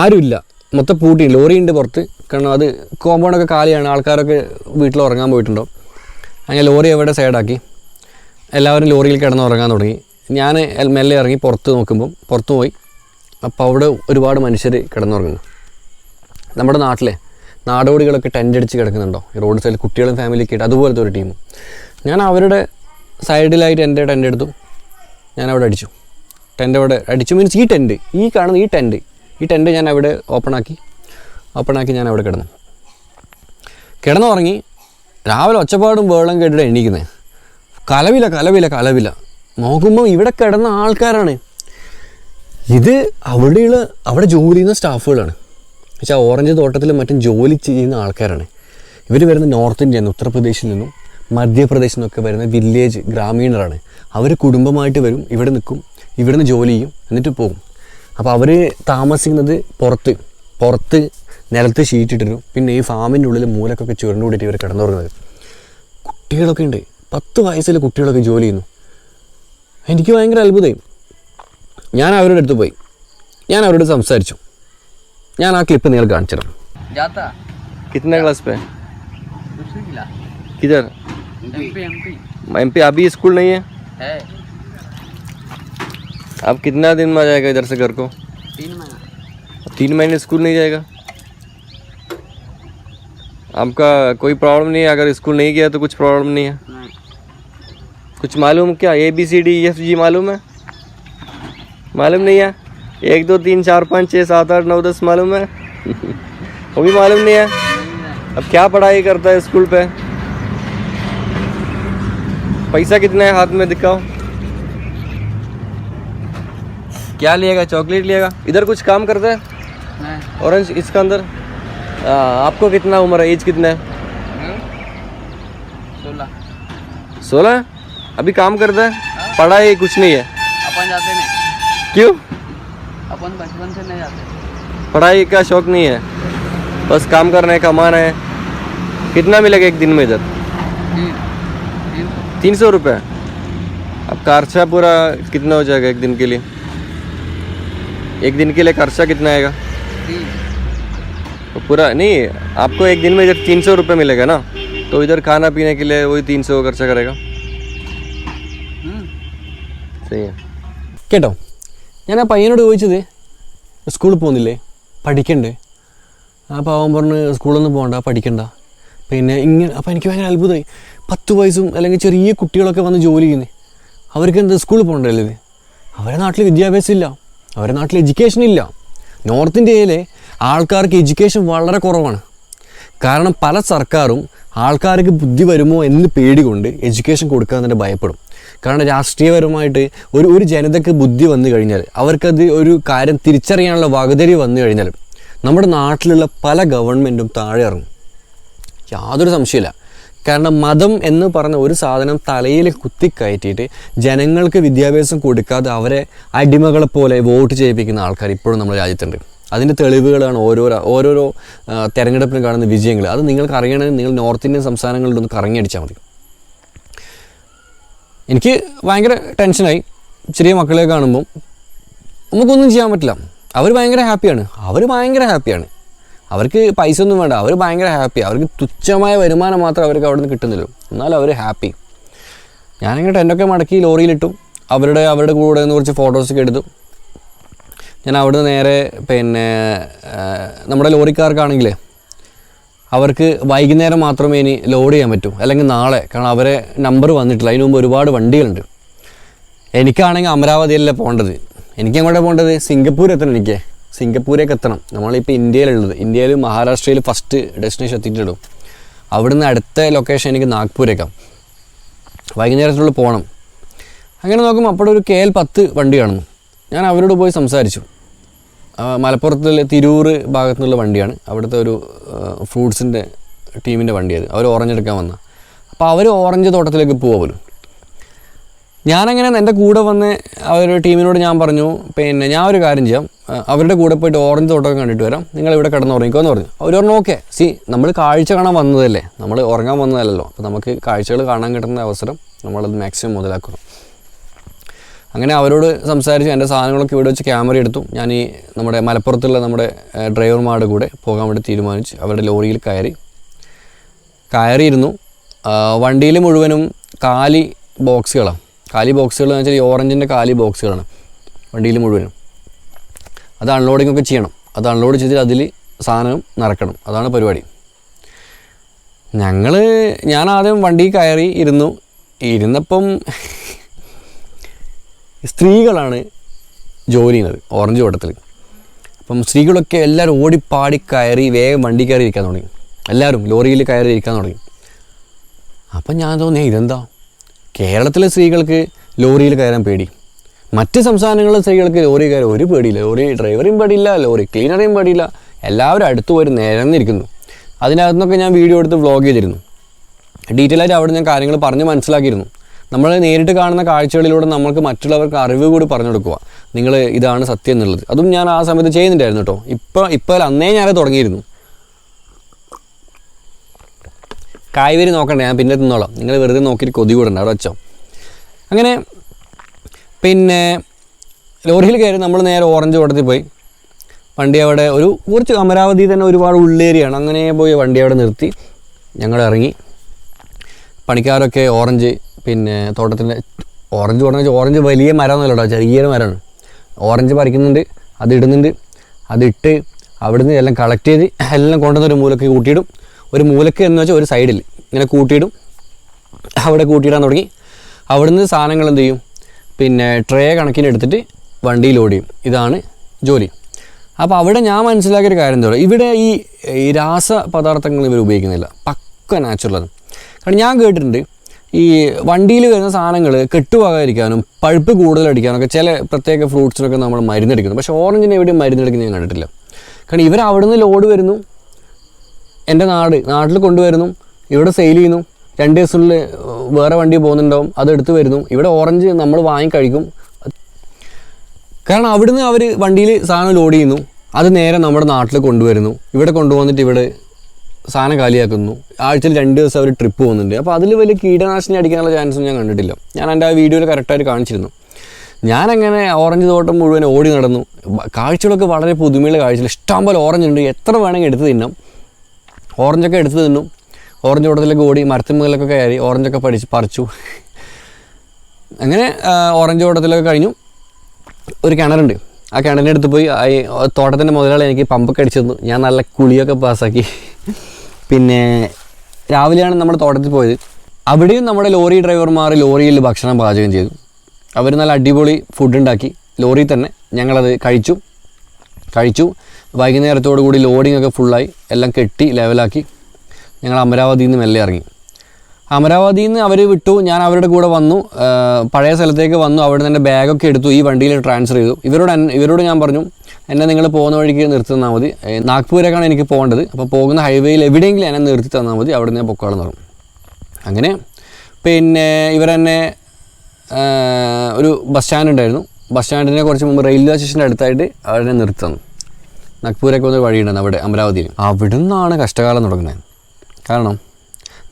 ആരുമില്ല, മൊത്തം പൂട്ടി, ലോറി ഉണ്ട് പുറത്ത്. കാരണം അത് കോമ്പൗണ്ടൊക്കെ കാലിയാണ്, ആൾക്കാരൊക്കെ വീട്ടിൽ ഉറങ്ങാൻ പോയിട്ടുണ്ടോ. അങ്ങനെ ലോറി എവിടെ സൈഡാക്കി എല്ലാവരും ലോറിയിൽ കിടന്ന് ഉറങ്ങാൻ തുടങ്ങി. ഞാൻ മെല്ലെ ഇറങ്ങി പുറത്ത് നോക്കുമ്പം പുറത്ത് പോയി. അപ്പോൾ അവിടെ ഒരുപാട് മനുഷ്യർ കിടന്നുറങ്ങുന്നു. നമ്മുടെ നാട്ടിലെ നാടോടികളൊക്കെ ടെൻ്റ് അടിച്ച് കിടക്കുന്നുണ്ടോ, ഈ റോഡ് സൈഡിൽ കുട്ടികളും ഫാമിലിയൊക്കെ ആയിട്ട്, അതുപോലത്തെ ഒരു ടീം. ഞാൻ അവരുടെ സൈഡിലായിട്ട് എൻ്റെ ടെൻ്റ് എടുത്തു, ഞാൻ അവിടെ അടിച്ചു. ടെൻ്റ് അവിടെ അടിച്ചു മീൻസ് ഈ കാണുന്ന ഈ ടെൻ്റ് ഞാൻ അവിടെ ഓപ്പണാക്കി ഞാൻ അവിടെ കിടന്നുറങ്ങി. രാവിലെ ഒച്ചപ്പാടും വെള്ളം കേട്ടിട്ട് എണീക്കുന്നത്. കലവില നോക്കുമ്പോൾ ഇവിടെ കിടന്ന ആൾക്കാരാണ്. ഇത് അവിടെ ജോലി ചെയ്യുന്ന സ്റ്റാഫുകളാണ്. പക്ഷേ ഓറഞ്ച് തോട്ടത്തിലും മറ്റും ജോലി ചെയ്യുന്ന ആൾക്കാരാണ്. ഇവർ വരുന്ന നോർത്ത് ഇന്ത്യയിൽ നിന്ന്, ഉത്തർപ്രദേശിൽ നിന്നും മധ്യപ്രദേശിൽ നിന്നൊക്കെ വരുന്ന വില്ലേജ് ഗ്രാമീണരാണ്. അവർ കുടുംബമായിട്ട് വരും, ഇവിടെ നിൽക്കും, ഇവിടുന്ന് ജോലി ചെയ്യും, എന്നിട്ട് പോകും. അപ്പോൾ അവർ താമസിക്കുന്നത് പുറത്ത് നിലത്ത് ഷീറ്റിട്ടിരും. പിന്നെ ഈ ഫാമിൻ്റെ ഉള്ളിൽ മൂലക്കൊക്കെ ചുരുണ്ട് കൂടിയിട്ട് ഇവർ കിടന്നുറങ്ങുന്നത്. കുട്ടികളൊക്കെ ഉണ്ട്, 10 വയസ്സിൽ കുട്ടികളൊക്കെ ജോലി ചെയ്യുന്നു. എനിക്ക് ഭയങ്കര അത്ഭുതമായി. ഞാൻ അവരുടെ അടുത്ത് പോയി, ഞാൻ അവരോട് സംസാരിച്ചു. ഞാൻ ആ ക്ലിപ്പ് നിങ്ങൾ കാണിച്ചു തരാം. कितने क्लास पे? किधर? MP अभी स्कूल नहीं है? अब कितना दिन में आ जाएगा इधर से घर को? 3 महीने स्कूल नहीं जाएगा? आपका कोई प्रॉब्लम नहीं है? अगर स्कूल नहीं गया तो कुछ प्रॉब्लम नहीं है? कुछ मालूम क्या? ABCDEFG मालूम है? मालूम नहीं है? 1 2 3 4 5 6 7 8 9 10 मालूम है? वो भी मालूम नहीं है? अब क्या पढ़ाई करता है स्कूल पे? पैसा कितना है हाथ में दिखाओ. क्या लिएगा? चॉकलेट लिएगा? इधर कुछ काम करता है? ऑरेंज इसका अंदर. आपको कितना उम्र है? एज कितना है? 16. अभी काम करता है? पढ़ाई कुछ नहीं है? अपन जाते नहीं. क्यों? अपन बचपन से नहीं जाते. पढ़ाई का शौक नहीं है, बस काम करना है, कमाना है. कितना मिलेगा एक दिन में इधर? 300 रुपये. अब खर्चा पूरा कितना हो जाएगा एक दिन के लिए? एक दिन के लिए खर्चा कितना आएगा? तो पूरा नहीं, आपको एक दिन में इधर 300 रुपये मिलेगा ना, तो इधर खाना पीने के लिए वही 300 खर्चा करेगा. सही है. കേട്ടോ, ഞാൻ ആ പയ്യനോട് ചോദിച്ചത് സ്കൂളിൽ പോകുന്നില്ലേ, പഠിക്കണ്ടേ? അപ്പോൾ അവൻ പറഞ്ഞ് സ്കൂളൊന്നും പോകണ്ട, പഠിക്കണ്ട. പിന്നെ ഇങ്ങനെ. അപ്പോൾ എനിക്ക് ഭയങ്കര അത്ഭുതമായി. 10 വയസ്സും അല്ലെങ്കിൽ ചെറിയ കുട്ടികളൊക്കെ വന്ന് ജോലി ചെയ്യുന്നത്. അവർക്ക് എന്താ സ്കൂളിൽ പോകണ്ടല്ലേ? ഇത് അവരുടെ നാട്ടിൽ വിദ്യാഭ്യാസം ഇല്ല, അവരുടെ നാട്ടിൽ എഡ്യൂക്കേഷൻ ഇല്ല. നോർത്ത് ഇന്ത്യയിലെ ആൾക്കാർക്ക് എഡ്യൂക്കേഷൻ വളരെ കുറവാണ്. കാരണം പല സർക്കാരും ആൾക്കാർക്ക് ബുദ്ധി വരുമോ എന്ന് പേടികൊണ്ട് എഡ്യൂക്കേഷൻ കൊടുക്കാൻ തന്നെ ഭയപ്പെടും. കാരണം രാഷ്ട്രീയപരമായിട്ട് ഒരു ജനതയ്ക്ക് ബുദ്ധി വന്നു കഴിഞ്ഞാൽ, അവർക്കത് ഒരു കാര്യം തിരിച്ചറിയാനുള്ള വകതിരി വന്നു കഴിഞ്ഞാൽ നമ്മുടെ നാട്ടിലുള്ള പല ഗവൺമെൻറ്റും താഴെ ഇറങ്ങും, യാതൊരു സംശയമില്ല. കാരണം മതം എന്ന് പറഞ്ഞ ഒരു സാധനം തലയിൽ കുത്തിക്കയറ്റിയിട്ട് ജനങ്ങൾക്ക് വിദ്യാഭ്യാസം കൊടുക്കാതെ അവരെ അടിമകളെ പോലെ വോട്ട് ചെയ്യിപ്പിക്കുന്ന ആൾക്കാർ ഇപ്പോഴും നമ്മുടെ രാജ്യത്തുണ്ട്. അതിൻ്റെ തെളിവുകളാണ് ഓരോരോ തെരഞ്ഞെടുപ്പിന് കാണുന്ന വിജയങ്ങൾ. അത് നിങ്ങൾക്ക് അറിയണമെങ്കിൽ നിങ്ങൾ നോർത്ത് ഇന്ത്യൻ സംസ്ഥാനങ്ങളിലൊന്ന് കറങ്ങി അടിച്ചാൽ മതി. എനിക്ക് ഭയങ്കര ടെൻഷനായി. ചെറിയ മക്കളെ കാണുമ്പം നമുക്കൊന്നും ചെയ്യാൻ പറ്റില്ല. അവർ ഭയങ്കര ഹാപ്പിയാണ്. അവർക്ക് പൈസ ഒന്നും വേണ്ട, അവർ ഭയങ്കര ഹാപ്പി. അവർക്ക് തുച്ഛമായ വരുമാനം മാത്രമേ അവർക്ക് അവിടെ നിന്ന് കിട്ടുന്നുള്ളൂ, എന്നാലും അവർ ഹാപ്പി. ഞാനിങ്ങനെ ടെൻ്റൊക്കെ മടക്കി ലോറിയിലിട്ടു. അവരുടെ കൂടെ നിന്ന് കുറച്ച് ഫോട്ടോസൊക്കെ എടുത്തു. ഞാൻ അവിടുന്ന് നേരെ പിന്നെ നമ്മുടെ ലോറിക്കാർക്കാണെങ്കിലേ അവർക്ക് വൈകുന്നേരം മാത്രമേ ഇനി ലോഡ് ചെയ്യാൻ പറ്റൂ, അല്ലെങ്കിൽ നാളെ. കാരണം അവരെ നമ്പർ വന്നിട്ടില്ല. അതിന് മുമ്പ് ഒരുപാട് വണ്ടികളുണ്ട്. എനിക്കാണെങ്കിൽ അമരാവതിയല്ല പോകേണ്ടത്. എനിക്കങ്ങോട്ട് പോകേണ്ടത് സിംഗപ്പൂർ എത്തണം. സിംഗപ്പൂരേക്ക് എത്തണം. നമ്മളിപ്പോൾ ഇന്ത്യയിൽ മഹാരാഷ്ട്രയിൽ ഫസ്റ്റ് ഡെസ്റ്റിനേഷൻ എത്തിയിട്ടുള്ളൂ. അവിടുന്ന് അടുത്ത ലൊക്കേഷൻ എനിക്ക് നാഗ്പൂരേക്കാണ്. വൈകുന്നേരത്തിനുള്ളിൽ പോകണം. അങ്ങനെ നോക്കുമ്പോൾ അപ്പോൾ ഒരു KL10 വണ്ടി കാണുന്നു. ഞാൻ അവരോട് പോയി സംസാരിച്ചു. മലപ്പുറത്തിലെ തിരൂർ ഭാഗത്തു നിന്നുള്ള വണ്ടിയാണ്. അവിടുത്തെ ഒരു ഫ്രൂട്ട്സിൻ്റെ ടീമിൻ്റെ വണ്ടിയത്. അവർ ഓറഞ്ച് എടുക്കാൻ വന്ന. അപ്പോൾ അവർ ഓറഞ്ച് തോട്ടത്തിലേക്ക് പോലും. ഞാനങ്ങനെ എൻ്റെ കൂടെ വന്ന് അവരുടെ ടീമിനോട് ഞാൻ പറഞ്ഞു, പിന്നെ ഞാൻ ഒരു കാര്യം ചെയ്യാം, അവരുടെ കൂടെ പോയിട്ട് ഓറഞ്ച് തോട്ടമൊക്കെ കണ്ടിട്ട് വരാം, നിങ്ങളിവിടെ കിടന്ന് ഉറങ്ങിക്കോ എന്ന് പറഞ്ഞു. അവർ പറഞ്ഞു ഓക്കെ. നമ്മൾ കാഴ്ച കാണാൻ വന്നതല്ലേ, നമ്മൾ ഉറങ്ങാൻ വന്നതല്ലല്ലോ. അപ്പോൾ നമുക്ക് കാഴ്ചകൾ കാണാൻ കിട്ടുന്ന അവസരം നമ്മളത് മാക്സിമം മുതലാക്കണം. അങ്ങനെ അവരോട് സംസാരിച്ച് എൻ്റെ സാധനങ്ങളൊക്കെ ഇവിടെ വെച്ച് ക്യാമറ എടുത്തു. ഞാൻ ഈ നമ്മുടെ മലപ്പുറത്തുള്ള നമ്മുടെ ഡ്രൈവർമാരുടെ കൂടെ പോകാൻ വേണ്ടി തീരുമാനിച്ചു. അവരുടെ ലോറിയിൽ കയറിയിരുന്നു. വണ്ടിയിൽ മുഴുവനും കാലി ബോക്സുകളാണ്. കാലി ബോക്സുകൾ എന്ന് വെച്ചാൽ ഈ ഓറഞ്ചിൻ്റെ കാലി ബോക്സുകളാണ് വണ്ടിയിൽ മുഴുവനും. അത് അൺലോഡിംഗ് ഒക്കെ ചെയ്യണം. അത് അൺലോഡ് ചെയ്ത് അതിൽ സാധനം നിറക്കണം. അതാണ് പരിപാടി. ഞാൻ ആദ്യം വണ്ടി കയറി ഇരുന്നപ്പം സ്ത്രീകളാണ് ജോലി ചെയ്യുന്നത് ഓറഞ്ച് തോട്ടത്തിൽ. അപ്പം സ്ത്രീകളൊക്കെ എല്ലാവരും ഓടിപ്പാടി കയറി വേഗം വണ്ടി കയറി ഇരിക്കാൻ തുടങ്ങി. എല്ലാവരും ലോറിയിൽ കയറി ഇരിക്കാൻ തുടങ്ങി. അപ്പം ഞാൻ തോന്നി ഇതെന്താ, കേരളത്തിലെ സ്ത്രീകൾക്ക് ലോറിയിൽ കയറാൻ പേടി, മറ്റ് സംസ്ഥാനങ്ങളിലെ സ്ത്രീകൾക്ക് ലോറി കയറാൻ ഒരു പേടിയില്ല. ലോറി ഡ്രൈവറേയും പേടിയില്ല, ലോറി ക്ലീനറേയും പേടിയില്ല. എല്ലാവരും അടുത്ത് പോയി നിരന്നിരിക്കുന്നു. അതിനകത്തുനിന്നൊക്കെ ഞാൻ വീഡിയോ എടുത്ത് വ്ളോഗ് ചെയ്തിരുന്നു. ഡീറ്റെയിൽ ആയിട്ട് അവിടെ ഞാൻ കാര്യങ്ങൾ പറഞ്ഞ് മനസ്സിലാക്കിയിരുന്നു. നമ്മൾ നേരിട്ട് കാണുന്ന കാഴ്ചകളിലൂടെ നമ്മൾക്ക് മറ്റുള്ളവർക്ക് അറിവ് കൂടി പറഞ്ഞു കൊടുക്കുക, നിങ്ങൾ ഇതാണ് സത്യം എന്നുള്ളത്. അതും ഞാൻ ആ സമയത്ത് ചെയ്യുന്നുണ്ടായിരുന്നു കേട്ടോ. ഇപ്പോൾ അന്നേ ഞാനത് തുടങ്ങിയിരുന്നു. കായ്വരി നോക്കണ്ടേ, ഞാൻ പിന്നെ തിന്നോളാം. നിങ്ങൾ വെറുതെ നോക്കിയിട്ട് കൊതി കൂടണ്ട, അവിടെ വെച്ചോ. അങ്ങനെ പിന്നെ ലോറിയിൽ കയറി നമ്മൾ നേരെ ഓറഞ്ച് തോട്ടത്തിൽ പോയി. വണ്ടി അവിടെ കുറച്ച് അമരാവതി തന്നെ ഒരുപാട് ഉള്ളേരിയാണ്. അങ്ങനെ പോയി വണ്ടി അവിടെ നിർത്തി ഞങ്ങൾ ഇറങ്ങി. പണിക്കാരൊക്കെ ഓറഞ്ച് തോട്ടത്തിൻ്റെ ഓറഞ്ച് പറഞ്ഞാൽ ഓറഞ്ച് വലിയ മരമൊന്നുമല്ല കേട്ടോ, ചെറിയൊരു മരമാണ്. ഓറഞ്ച് പറിക്കുന്നുണ്ട്, അതിടുന്നുണ്ട്. അതിട്ട് അവിടുന്ന് എല്ലാം കളക്ട് ചെയ്ത് എല്ലാം കൊണ്ടുവന്ന് ഒരു മൂലക്ക് കൂട്ടിയിടും. ഒരു മൂലക്ക് എന്ന് വെച്ചാൽ ഒരു സൈഡിൽ ഇങ്ങനെ കൂട്ടിയിടും. അവിടെ കൂട്ടിയിടാൻ തുടങ്ങി. അവിടുന്ന് സാധനങ്ങൾ എന്ത് ചെയ്യും, ട്രേ കണക്കിന് എടുത്തിട്ട് വണ്ടിയിൽ ഓടിയും. ഇതാണ് ജോലി. അപ്പോൾ അവിടെ ഞാൻ മനസ്സിലാക്കിയൊരു കാര്യം എന്താ പറയുക, ഇവിടെ ഈ രാസപദാർത്ഥങ്ങൾ ഇവർ ഉപയോഗിക്കുന്നില്ല, പക്ക നാച്ചുറലാണ്. കാരണം ഞാൻ കേട്ടിട്ടുണ്ട് ഈ വണ്ടിയിൽ വരുന്ന സാധനങ്ങൾ കെട്ടുപോകാതിരിക്കാനും പഴുപ്പ് കൂടുതലടിക്കാനൊക്കെ ചില പ്രത്യേക ഫ്രൂട്ട്സിനൊക്കെ നമ്മൾ മരുന്നടിക്കുന്നു. പക്ഷേ ഓറഞ്ചിന് എവിടെയും മരുന്നടിക്കുന്നത് ഞാൻ കണ്ടിട്ടില്ല. കാരണം ഇവർ അവിടെ നിന്ന് ലോഡ് വരുന്നു, എൻ്റെ നാട്ടിൽ കൊണ്ടുവരുന്നു, ഇവിടെ സെയിൽ ചെയ്യുന്നു. 2 ദിവസത്തിനുള്ളിൽ വേറെ വണ്ടി പോകുന്നുണ്ടാവും, അതെടുത്ത് വരുന്നു. ഇവിടെ ഓറഞ്ച് നമ്മൾ വാങ്ങിക്കഴിക്കും. കാരണം അവിടുന്ന് അവർ വണ്ടിയിൽ സാധനം ലോഡ് ചെയ്യുന്നു, അത് നേരെ നമ്മുടെ നാട്ടിൽ കൊണ്ടുവരുന്നു. ഇവിടെ കൊണ്ടുവന്നിട്ട് ഇവിടെ സാധനം കാലിയാക്കുന്നു. ആഴ്ചയിൽ 2 ദിവസം അവർ ട്രിപ്പ് പോകുന്നുണ്ട്. അപ്പോൾ അതിൽ വലിയ കീടനാശിനി അടിക്കാനുള്ള ചാൻസൊന്നും ഞാൻ കണ്ടിട്ടില്ല. ഞാൻ എൻ്റെ ആ വീഡിയോയിൽ കറക്റ്റായിട്ട് കാണിച്ചിരുന്നു. ഞാനങ്ങനെ ഓറഞ്ച് തോട്ടം മുഴുവൻ ഓടി നടന്നു. കാഴ്ചകളൊക്കെ വളരെ പുതുമയുള്ള കാഴ്ചകൾ. ഇഷ്ടംപോലെ ഓറഞ്ച് ഉണ്ട്, എത്ര വേണമെങ്കിൽ എടുത്ത് തിന്നാം. ഓറഞ്ചൊക്കെ എടുത്ത് തിന്നും. ഓറഞ്ച് തോട്ടത്തിലേക്ക് ഓടി മരത്തുമ്മലൊക്കെ കയറി ഓറഞ്ചൊക്കെ പറിച്ചു. അങ്ങനെ ഓറഞ്ച് തോട്ടത്തിലൊക്കെ കഴിഞ്ഞു. ഒരു കിണറുണ്ട്, ആ കിണറിൻ്റെ അടുത്ത് പോയി തോട്ടത്തിൻ്റെ മുതലാളി എനിക്ക് പമ്പൊക്കെ അടിച്ചു തന്നു. ഞാൻ നല്ല കുളിയൊക്കെ പാസ്സാക്കി. രാവിലെയാണ് നമ്മുടെ തോട്ടത്തിൽ പോയത്. അവിടെയും നമ്മുടെ ലോറി ഡ്രൈവർമാർ ലോറിയിൽ ഭക്ഷണം പാചകം ചെയ്തു. അവർ നല്ല അടിപൊളി ഫുഡ് ഉണ്ടാക്കി ലോറിയിൽ തന്നെ. ഞങ്ങളത് കഴിച്ചു. വൈകുന്നേരത്തോടു കൂടി ലോഡിംഗ് ഒക്കെ ഫുള്ളായി, എല്ലാം കെട്ടി ലെവലാക്കി ഞങ്ങൾ അമരാവതിയിൽ നിന്ന് മെല്ലെ ഇറങ്ങി. അമരാവതിയിൽ നിന്ന് അവർ വിട്ടു. ഞാൻ അവരുടെ കൂടെ വന്നു, പഴയ സ്ഥലത്തേക്ക് വന്നു. അവിടെ നിന്ന് എൻ്റെ ബാഗൊക്കെ എടുത്തു, ഈ വണ്ടിയിൽ ട്രാൻസ്ഫർ ചെയ്തു. ഇവരോട് ഞാൻ പറഞ്ഞു, എന്നെ നിങ്ങൾ പോകുന്ന വഴിക്ക് നിർത്തി തന്നാൽ മതി. നാഗ്പൂരേക്കാണ് എനിക്ക് പോകേണ്ടത്. അപ്പോൾ പോകുന്ന ഹൈവേയിൽ എവിടെയെങ്കിലും എന്നെ നിർത്തി തന്നാൽ മതി, അവിടെ നിന്ന് ഞാൻ പൊക്കോളെന്ന് പറഞ്ഞു. അങ്ങനെ ഇവരെന്നെ ഒരു ബസ് സ്റ്റാൻഡ് ഉണ്ടായിരുന്നു. ബസ് സ്റ്റാൻഡിനെ കുറച്ച് മുമ്പ് റെയിൽവേ സ്റ്റേഷൻ്റെ അടുത്തായിട്ട് അവരെ നിർത്തി തന്നു. നാഗ്പൂരേക്ക് വന്നൊരു വഴിയുണ്ടായിരുന്നു അവിടെ അമരാവതിയിൽ. അവിടെ നിന്നാണ് കഷ്ടകാലം തുടങ്ങുന്നത്. കാരണം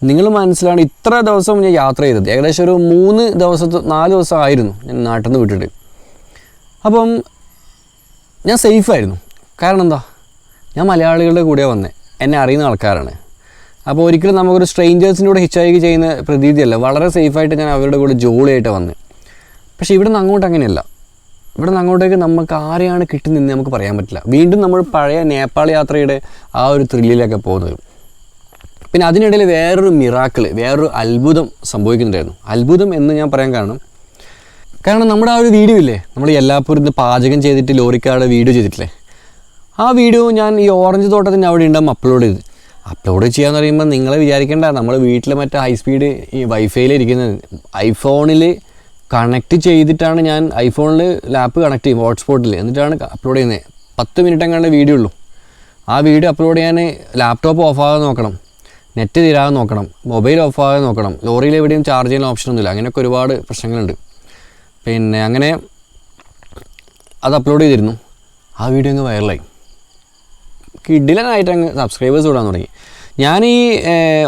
നിങ്ങൾ മനസ്സിലാണ്, ഇത്ര ദിവസം ഞാൻ യാത്ര ചെയ്തത് ഏകദേശം ഒരു 4 ദിവസം ആയിരുന്നു ഞാൻ നാട്ടിൽ നിന്ന് വിട്ടിട്ട്. അപ്പം ഞാൻ സേഫായിരുന്നു. കാരണം എന്താ, ഞാൻ മലയാളികളുടെ കൂടെയാണ് വന്നത്, എന്നെ അറിയുന്ന ആൾക്കാരാണ്. അപ്പോൾ ഒരിക്കലും നമുക്കൊരു സ്ട്രേഞ്ചേഴ്സിൻ്റെ കൂടെ ഹിച്ച് ഹൈക്ക് ചെയ്യുന്ന പ്രതീതിയല്ല. വളരെ സേഫായിട്ട് ഞാൻ അവരുടെ കൂടെ ജോളിയായിട്ട് വന്നത്. പക്ഷേ ഇവിടെ നിന്ന് അങ്ങോട്ട് അങ്ങനെയല്ല. ഇവിടെ നിന്ന് അങ്ങോട്ടേക്ക് നമുക്ക് ആരെയാണ് കിട്ടുന്നതെന്ന് നമുക്ക് പറയാൻ പറ്റില്ല. വീണ്ടും നമ്മൾ പഴയ നേപ്പാൾ യാത്രയുടെ ആ ഒരു ത്രില്ലിലൊക്കെ പോകുന്നത്. പിന്നെ അതിനിടയിൽ വേറൊരു മിറാക്കിള്, വേറൊരു അത്ഭുതം സംഭവിക്കുന്നുണ്ടായിരുന്നു. അത്ഭുതം എന്ന് ഞാൻ പറയാൻ കാരണം നമ്മുടെ ആ ഒരു വീഡിയോ ഇല്ലേ, നമ്മൾ യെല്ലാപ്പൂരിൽ പാചകം ചെയ്തിട്ട് ലോറിക്കാരുടെ വീഡിയോ ചെയ്തിട്ടില്ലേ, ആ വീഡിയോ ഞാൻ ഈ ഓറഞ്ച് തോട്ടത്തിൻ്റെ അവിടെ ഉണ്ടാകുമ്പോൾ അപ്ലോഡ് ചെയ്യാന്ന് പറയുമ്പോൾ നിങ്ങൾ വിചാരിക്കേണ്ട നമ്മൾ വീട്ടിൽ മറ്റേ ഹൈ സ്പീഡ് ഈ വൈഫൈയിൽ ഇരിക്കുന്നത്. ഐഫോണിൽ കണക്ട് ചെയ്തിട്ടാണ് ഞാൻ ഐഫോണിൽ ലാപ്പ് കണക്ട് ചെയ്യും ഹോട്ട്സ്പോട്ടിൽ, എന്നിട്ടാണ് അപ്ലോഡ് ചെയ്യുന്നത്. 10 മിനിറ്റ് എങ്ങാണ്ട് വീഡിയോ ഉള്ളൂ. ആ വീഡിയോ അപ്ലോഡ് ചെയ്യാൻ ലാപ്ടോപ്പ് ഓഫാകാതെ നോക്കണം, നെറ്റ് തീരാതെ നോക്കണം, മൊബൈൽ ഓഫാകാതെ നോക്കണം, ലോറിയിൽ എവിടെയും ചാർജ് ചെയ്യുന്ന ഓപ്ഷനൊന്നുമില്ല. അങ്ങനെയൊക്കെ ഒരുപാട് പ്രശ്നങ്ങളുണ്ട്. അങ്ങനെ അത് അപ്ലോഡ് ചെയ്തിരുന്നു. ആ വീഡിയോ അങ്ങ് വൈറലായി, കിടിലനായിട്ട് അങ്ങ് സബ്സ്ക്രൈബേഴ്സ് വിടാൻ തുടങ്ങി. ഞാൻ ഈ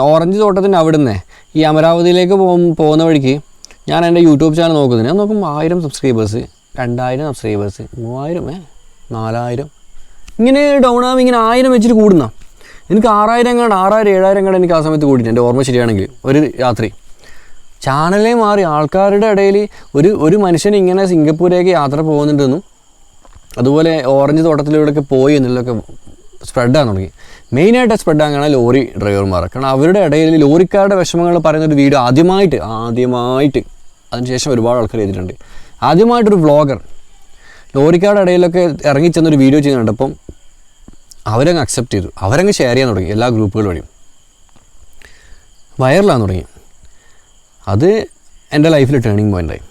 ഓറഞ്ച് തോട്ടത്തിൻ്റെ അവിടുന്ന് ഈ അമരാവതിയിലേക്ക് പോകുന്ന വഴിക്ക് ഞാൻ എൻ്റെ യൂട്യൂബ് ചാനൽ നോക്കുന്നത്, ഞാൻ നോക്കുമ്പോൾ 1000 സബ്സ്ക്രൈബേഴ്സ്, 2000 സബ്സ്ക്രൈബേഴ്സ്, 3000, 4000 ഇങ്ങനെ ഡൗൺ ആകുമ്പോൾ ഇങ്ങനെ 1000 വെച്ചിട്ട് കൂടുന്ന. എനിക്ക് 6000 കണ്ട് 7000 കണ്ട് എനിക്ക് ആ സമയത്ത് കൂടിയിട്ട്, എൻ്റെ ഓർമ്മ ശരിയാണെങ്കിൽ ഒരു രാത്രി ചാനലേ മാറി. ആൾക്കാരുടെ ഇടയിൽ ഒരു മനുഷ്യൻ ഇങ്ങനെ സിംഗപ്പൂരേക്ക് യാത്ര പോകുന്നുണ്ടെന്നും അതുപോലെ ഓറഞ്ച് തോട്ടത്തിലൂടെയൊക്കെ പോയി എന്നുള്ളതൊക്കെ സ്പ്രെഡാകാൻ തുടങ്ങി. മെയിനായിട്ട് സ്പ്രെഡാകാനാണ് ലോറി ഡ്രൈവർമാർ. കാരണം അവരുടെ ഇടയിൽ ലോറിക്കാരുടെ വിഷമങ്ങൾ പറയുന്നൊരു വീഡിയോ ആദ്യമായിട്ട് അതിനുശേഷം ഒരുപാട് ആൾക്കാർ ചെയ്തിട്ടുണ്ട്. ആദ്യമായിട്ടൊരു വ്ളോഗർ ലോറിക്കാരുടെ ഇടയിലൊക്കെ ഇറങ്ങിച്ചെന്നൊരു വീഡിയോ ചെയ്യുന്നുണ്ട്. അപ്പം അവരങ്ങ് അക്സെപ്റ്റ് ചെയ്തു, അവരങ്ങ് ഷെയർ ചെയ്യാൻ തുടങ്ങി എല്ലാ ഗ്രൂപ്പുകൾ വഴിയും, വൈറലാകാൻ തുടങ്ങി. അത് എൻ്റെ ലൈഫിൽ ടേണിംഗ് പോയിൻ്റായി.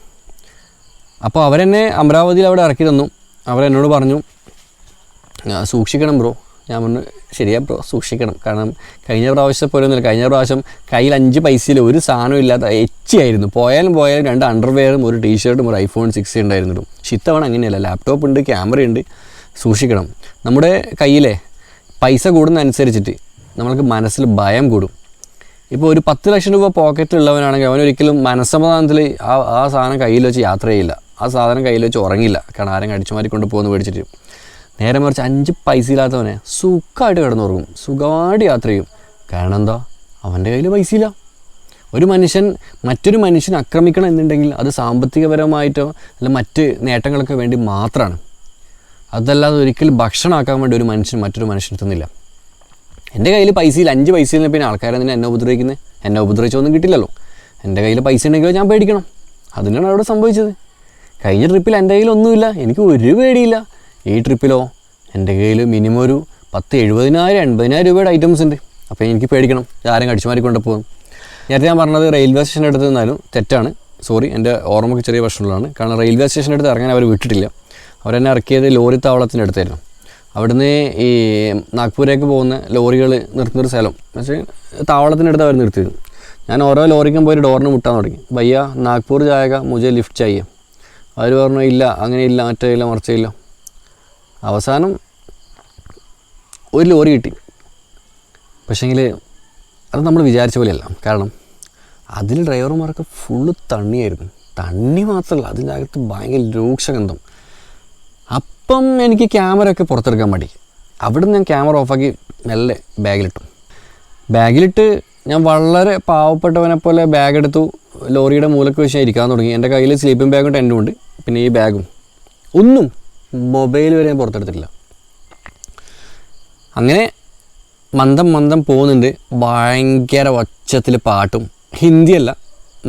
അപ്പോൾ അവരെന്നെ അമരാവതിയിൽ അവിടെ ഇറക്കി തന്നു. അവരെന്നോട് പറഞ്ഞു സൂക്ഷിക്കണം ബ്രോ. ഞാൻ പറഞ്ഞു ശരിയാ ബ്രോ, സൂക്ഷിക്കണം. കാരണം കഴിഞ്ഞ പ്രാവശ്യം പോലെ ഒന്നുമില്ല. കഴിഞ്ഞ പ്രാവശ്യം കയ്യിൽ 5 പൈസയിൽ ഒരു സാധനം ഇല്ലാത്ത എച്ചിയായിരുന്നു. പോയാലും 2 അണ്ടർവെയറും ഒരു ടീഷർട്ടും ഒരു iPhone 6 ഉണ്ടായിരുന്നു. പക്ഷെ ഇത്തവണ അങ്ങനെയല്ല, ലാപ്ടോപ്പ് ഉണ്ട്, ക്യാമറയുണ്ട്. സൂക്ഷിക്കണം. നമ്മുടെ കയ്യിലെ പൈസ കൂടുന്നതനുസരിച്ചിട്ട് നമ്മൾക്ക് മനസ്സിൽ ഭയം കൂടും. ഇപ്പോൾ ഒരു 10 ലക്ഷം രൂപ പോക്കറ്റിലുള്ളവനാണെങ്കിൽ അവനൊരിക്കലും മനസ്സമാധാനത്തിൽ ആ സാധനം കയ്യിൽ വെച്ച് യാത്ര ചെയ്യില്ല, ആ സാധനം കയ്യിൽ വെച്ച് ഉറങ്ങില്ല. കാരണം ആരും അടിച്ചുമാരിക്കൊണ്ട് പോകുന്നു പേടിച്ചിട്ട്. നേരെ മറിച്ച് 5 പൈസ ഇല്ലാത്തവനെ സുഖമായിട്ട് കിടന്നുറങ്ങും, സുഖമായിട്ട് യാത്ര ചെയ്യും. കാരണം എന്താ, അവൻ്റെ കയ്യിൽ പൈസ ഇല്ല. ഒരു മനുഷ്യൻ മറ്റൊരു മനുഷ്യനെ ആക്രമിക്കണം എന്നുണ്ടെങ്കിൽ അത് സാമ്പത്തികപരമായിട്ടോ അല്ല മറ്റ് നേട്ടങ്ങൾക്ക് വേണ്ടി മാത്രമാണ്. അതല്ലാതെ ഒരിക്കലും ഭക്ഷണമാക്കാൻ വേണ്ടി ഒരു മനുഷ്യൻ മറ്റൊരു മനുഷ്യൻ എത്തുന്നില്ല. എൻ്റെ കയ്യിൽ പൈസയിൽ 5 പൈസയിൽ പിന്നെ ആൾക്കാരെന്തിനാ എന്നെ ഉപദ്രവിക്കുന്നത്? എന്നെ ഉപദ്രവിച്ചൊന്നും കിട്ടില്ലല്ലോ. എൻ്റെ കയ്യിൽ പൈസ ഉണ്ടെങ്കിലോ ഞാൻ പേടിക്കണം. അതിനാണ് അവിടെ സംഭവിച്ചത്. കഴിഞ്ഞ ട്രിപ്പിൽ എൻ്റെ കയ്യിൽ ഒന്നുമില്ല, എനിക്ക് ഒരു പേടിയില്ല. ഈ ട്രിപ്പിലോ എൻ്റെ കയ്യിൽ മിനിമം ഒരു 70,000-80,000 രൂപയുടെ ഐറ്റംസ് ഉണ്ട്. അപ്പോൾ എനിക്ക് പേടിക്കണം, ആരും കടിച്ചുമാരിക്കൊണ്ട് പോകും. നേരത്തെ ഞാൻ പറഞ്ഞത് റെയിൽവേ സ്റ്റേഷൻ്റെ അടുത്ത് നിന്നാലും തെറ്റാണ്. സോറി, എൻ്റെ ഓർമ്മയ്ക്ക് ചെറിയ പ്രശ്നമുള്ളതാണ്. കാരണം റെയിൽവേ സ്റ്റേഷൻ്റെ അടുത്ത് ഇറങ്ങാൻ അവർ വിട്ടിട്ടില്ല. അവരെന്നെ ഇറക്കിയത് ലോറി താവളത്തിൻ്റെ അടുത്തായിരുന്നു. അവിടുന്ന് ഈ നാഗ്പൂരേക്ക് പോകുന്ന ലോറികൾ നിർത്തുന്നൊരു സ്ഥലം പക്ഷേ താവളത്തിനടുത്ത് അവർ നിർത്തിയത്. ഞാൻ ഓരോ ലോറിക്കും പോയി ഡോറിന് മുട്ടാൻ തുടങ്ങി. ഭയ്യ നാഗ്പൂർ ജായക മുझे ലിഫ്റ്റ് ചെയ്യേ. അവർ പറഞ്ഞു ഇല്ല, അങ്ങനെയില്ല, മറ്റേയില്ല, മറിച്ചില്ല. അവസാനം ഒരു ലോറി കിട്ടി. പക്ഷേങ്കിൽ അത് നമ്മൾ വിചാരിച്ച പോലെയല്ല. കാരണം അതിൽ ഡ്രൈവർമാർക്ക് ഫുള്ള് തണ്ണിയായിരുന്നു. തണ്ണി മാത്രമല്ല, അതിൻ്റെ അകത്ത് ഭയങ്കര രൂക്ഷഗന്ധം. അപ്പം എനിക്ക് ക്യാമറ ഒക്കെ പുറത്തെടുക്കാൻ മടി. അവിടെ നിന്ന് ഞാൻ ക്യാമറ ഓഫാക്കി മെല്ലെ ബാഗിലിട്ട് ഞാൻ വളരെ പാവപ്പെട്ടവനെ പോലെ ബാഗെടുത്തു ലോറിയുടെ മൂലക്ക് വെച്ച് ഇരിക്കാൻ തുടങ്ങി. എൻ്റെ കയ്യിൽ സ്ലീപ്പിംഗ് ബാഗും ടെൻറ്റും ഉണ്ട്, പിന്നെ ഈ ബാഗും. ഒന്നും മൊബൈൽ വരെ ഞാൻ പുറത്തെടുത്തിട്ടില്ല. അങ്ങനെ മന്ദം പോകുന്നുണ്ട്. ഭയങ്കര ഒച്ചത്തിൽ പാട്ടും. ഹിന്ദിയല്ല,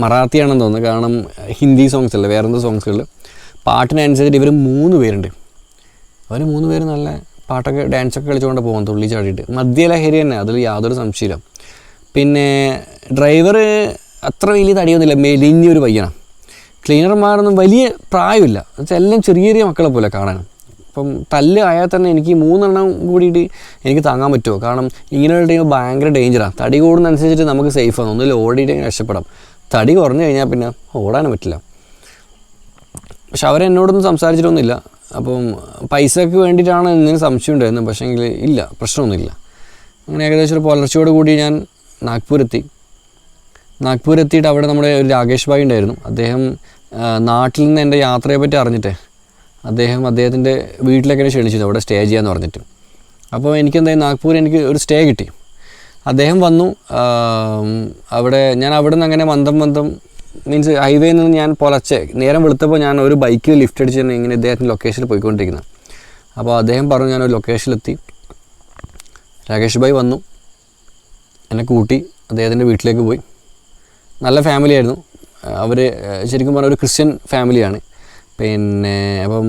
മറാത്തിയാണെന്ന് തോന്നുന്നു. കാരണം ഹിന്ദി സോങ്സ് അല്ല, വേറെന്ത് സോങ്സുകളിൽ പാട്ടിനനുസരിച്ചിട്ട് ഇവർ 3 പേരുണ്ട്. അവർ 3 പേര് നല്ല പാട്ടൊക്കെ ഡാൻസൊക്കെ കളിച്ചുകൊണ്ട് പോകും, തുള്ളി ചാടിയിട്ട്. മദ്യലഹരി തന്നെ, അതിൽ യാതൊരു സംശയമില്ല. പിന്നെ ഡ്രൈവർ അത്ര വലിയ തടിയൊന്നുമില്ല, മെലിഞ്ഞൊരു പയ്യനാണ്. ക്ലീനർമാരൊന്നും വലിയ പ്രായമില്ല, എന്നുവെച്ചാൽ എല്ലാം ചെറിയ മക്കളെ പോലെ കാണാൻ. അപ്പം തല്ല് ആയാൽ തന്നെ എനിക്ക് 3 എണ്ണം കൂടിയിട്ട് എനിക്ക് താങ്ങാൻ പറ്റുമോ? കാരണം ഇങ്ങനെയുള്ള ടൈം ഭയങ്കര ഡേഞ്ചറാണ്. തടി കൂടുന്നതനുസരിച്ചിട്ട് നമുക്ക് സേഫാണ്, ഒന്നിൽ ഓടിയിട്ട് രക്ഷപ്പെടാം. തടി കുറഞ്ഞു കഴിഞ്ഞാൽ പിന്നെ ഓടാനും പറ്റില്ല. പക്ഷെ അവരെന്നോടൊന്നും സംസാരിച്ചിട്ടൊന്നുമില്ല. അപ്പം പൈസക്ക് വേണ്ടിയിട്ടാണ് ഇങ്ങനെ സംശയം ഉണ്ടായിരുന്നു. പക്ഷേങ്കിൽ ഇല്ല, പ്രശ്നമൊന്നുമില്ല. അങ്ങനെ ഏകദേശം ഒരു പുലർച്ചയോട് കൂടി ഞാൻ നാഗ്പൂരെത്തിയിട്ട് അവിടെ നമ്മുടെ ഒരു രാകേഷ് ഭായി ഉണ്ടായിരുന്നു. അദ്ദേഹം നാട്ടിൽ നിന്ന് എൻ്റെ യാത്രയെപ്പറ്റി അറിഞ്ഞിട്ട് അദ്ദേഹത്തിൻ്റെ വീട്ടിലേക്ക് എന്നെ ക്ഷണിച്ചിരുന്നു, അവിടെ സ്റ്റേ ചെയ്യാമെന്ന് പറഞ്ഞിട്ട്. അപ്പോൾ എനിക്കെന്തായാലും നാഗ്പൂർ എനിക്ക് ഒരു സ്റ്റേ കിട്ടി. അദ്ദേഹം വന്നു. അവിടെ നിന്ന് അങ്ങനെ മന്ദം മീൻസ് ഹൈവേയിൽ നിന്ന് ഞാൻ പുലർച്ചെ നേരം വെളുത്തപ്പോൾ ഞാൻ ഒരു ബൈക്കിൽ ലിഫ്റ്റ് അടിച്ച് തന്നെ ഇങ്ങനെ ഇദ്ദേഹത്തിൻ്റെ ലൊക്കേഷനിൽ പോയിക്കൊണ്ടിരിക്കുന്നത്. അപ്പോൾ അദ്ദേഹം പറഞ്ഞു ഞാനൊരു ലൊക്കേഷനിലെത്തി. രാകേഷ് ഭായി വന്നു, എന്നെ കൂട്ടി അദ്ദേഹത്തിൻ്റെ വീട്ടിലേക്ക് പോയി. നല്ല ഫാമിലി ആയിരുന്നു. അവർ ശരിക്കും പറഞ്ഞാൽ ഒരു ക്രിസ്ത്യൻ ഫാമിലിയാണ്. പിന്നെ അപ്പം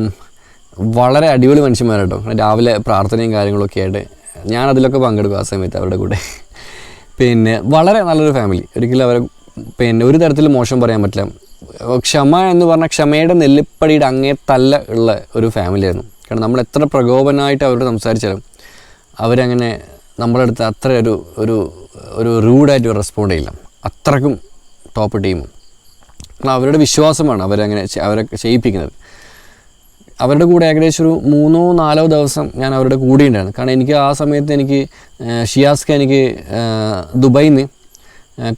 വളരെ അടിപൊളി മനുഷ്യന്മാരാട്ടോ. രാവിലെ പ്രാർത്ഥനയും കാര്യങ്ങളൊക്കെ ആയിട്ട് ഞാൻ അതിലൊക്കെ പങ്കെടുക്കും ആ സമയത്ത് അവരുടെ കൂടെ. പിന്നെ വളരെ നല്ലൊരു ഫാമിലി, ഒരിക്കലും അവരെ പിന്നെ ഒരു തരത്തിൽ മോശം പറയാൻ പറ്റില്ല. ക്ഷമ എന്ന് പറഞ്ഞാൽ ക്ഷമയുടെ നെല്ലിപ്പടിയുടെ അങ്ങേ തല്ല ഉള്ള ഒരു ഫാമിലി ആയിരുന്നു. കാരണം നമ്മൾ എത്ര പ്രകോപനമായിട്ട് അവരോട് സംസാരിച്ചാലും അവരങ്ങനെ നമ്മളടുത്ത് അത്ര ഒരു റൂഡായിട്ട് റെസ്പോണ്ട് ചെയ്യില്ല. അത്രക്കും ടോപ്പ് ടീമും. കാരണം അവരുടെ വിശ്വാസമാണ് അവരെ ചെയ്യിപ്പിക്കുന്നത്. അവരുടെ കൂടെ ഏകദേശം ഒരു 3-4 ദിവസം ഞാൻ അവരുടെ കൂടെ ഉണ്ടായിരുന്നു. കാരണം എനിക്ക് ആ സമയത്ത് എനിക്ക് ദുബായിൽ നിന്ന്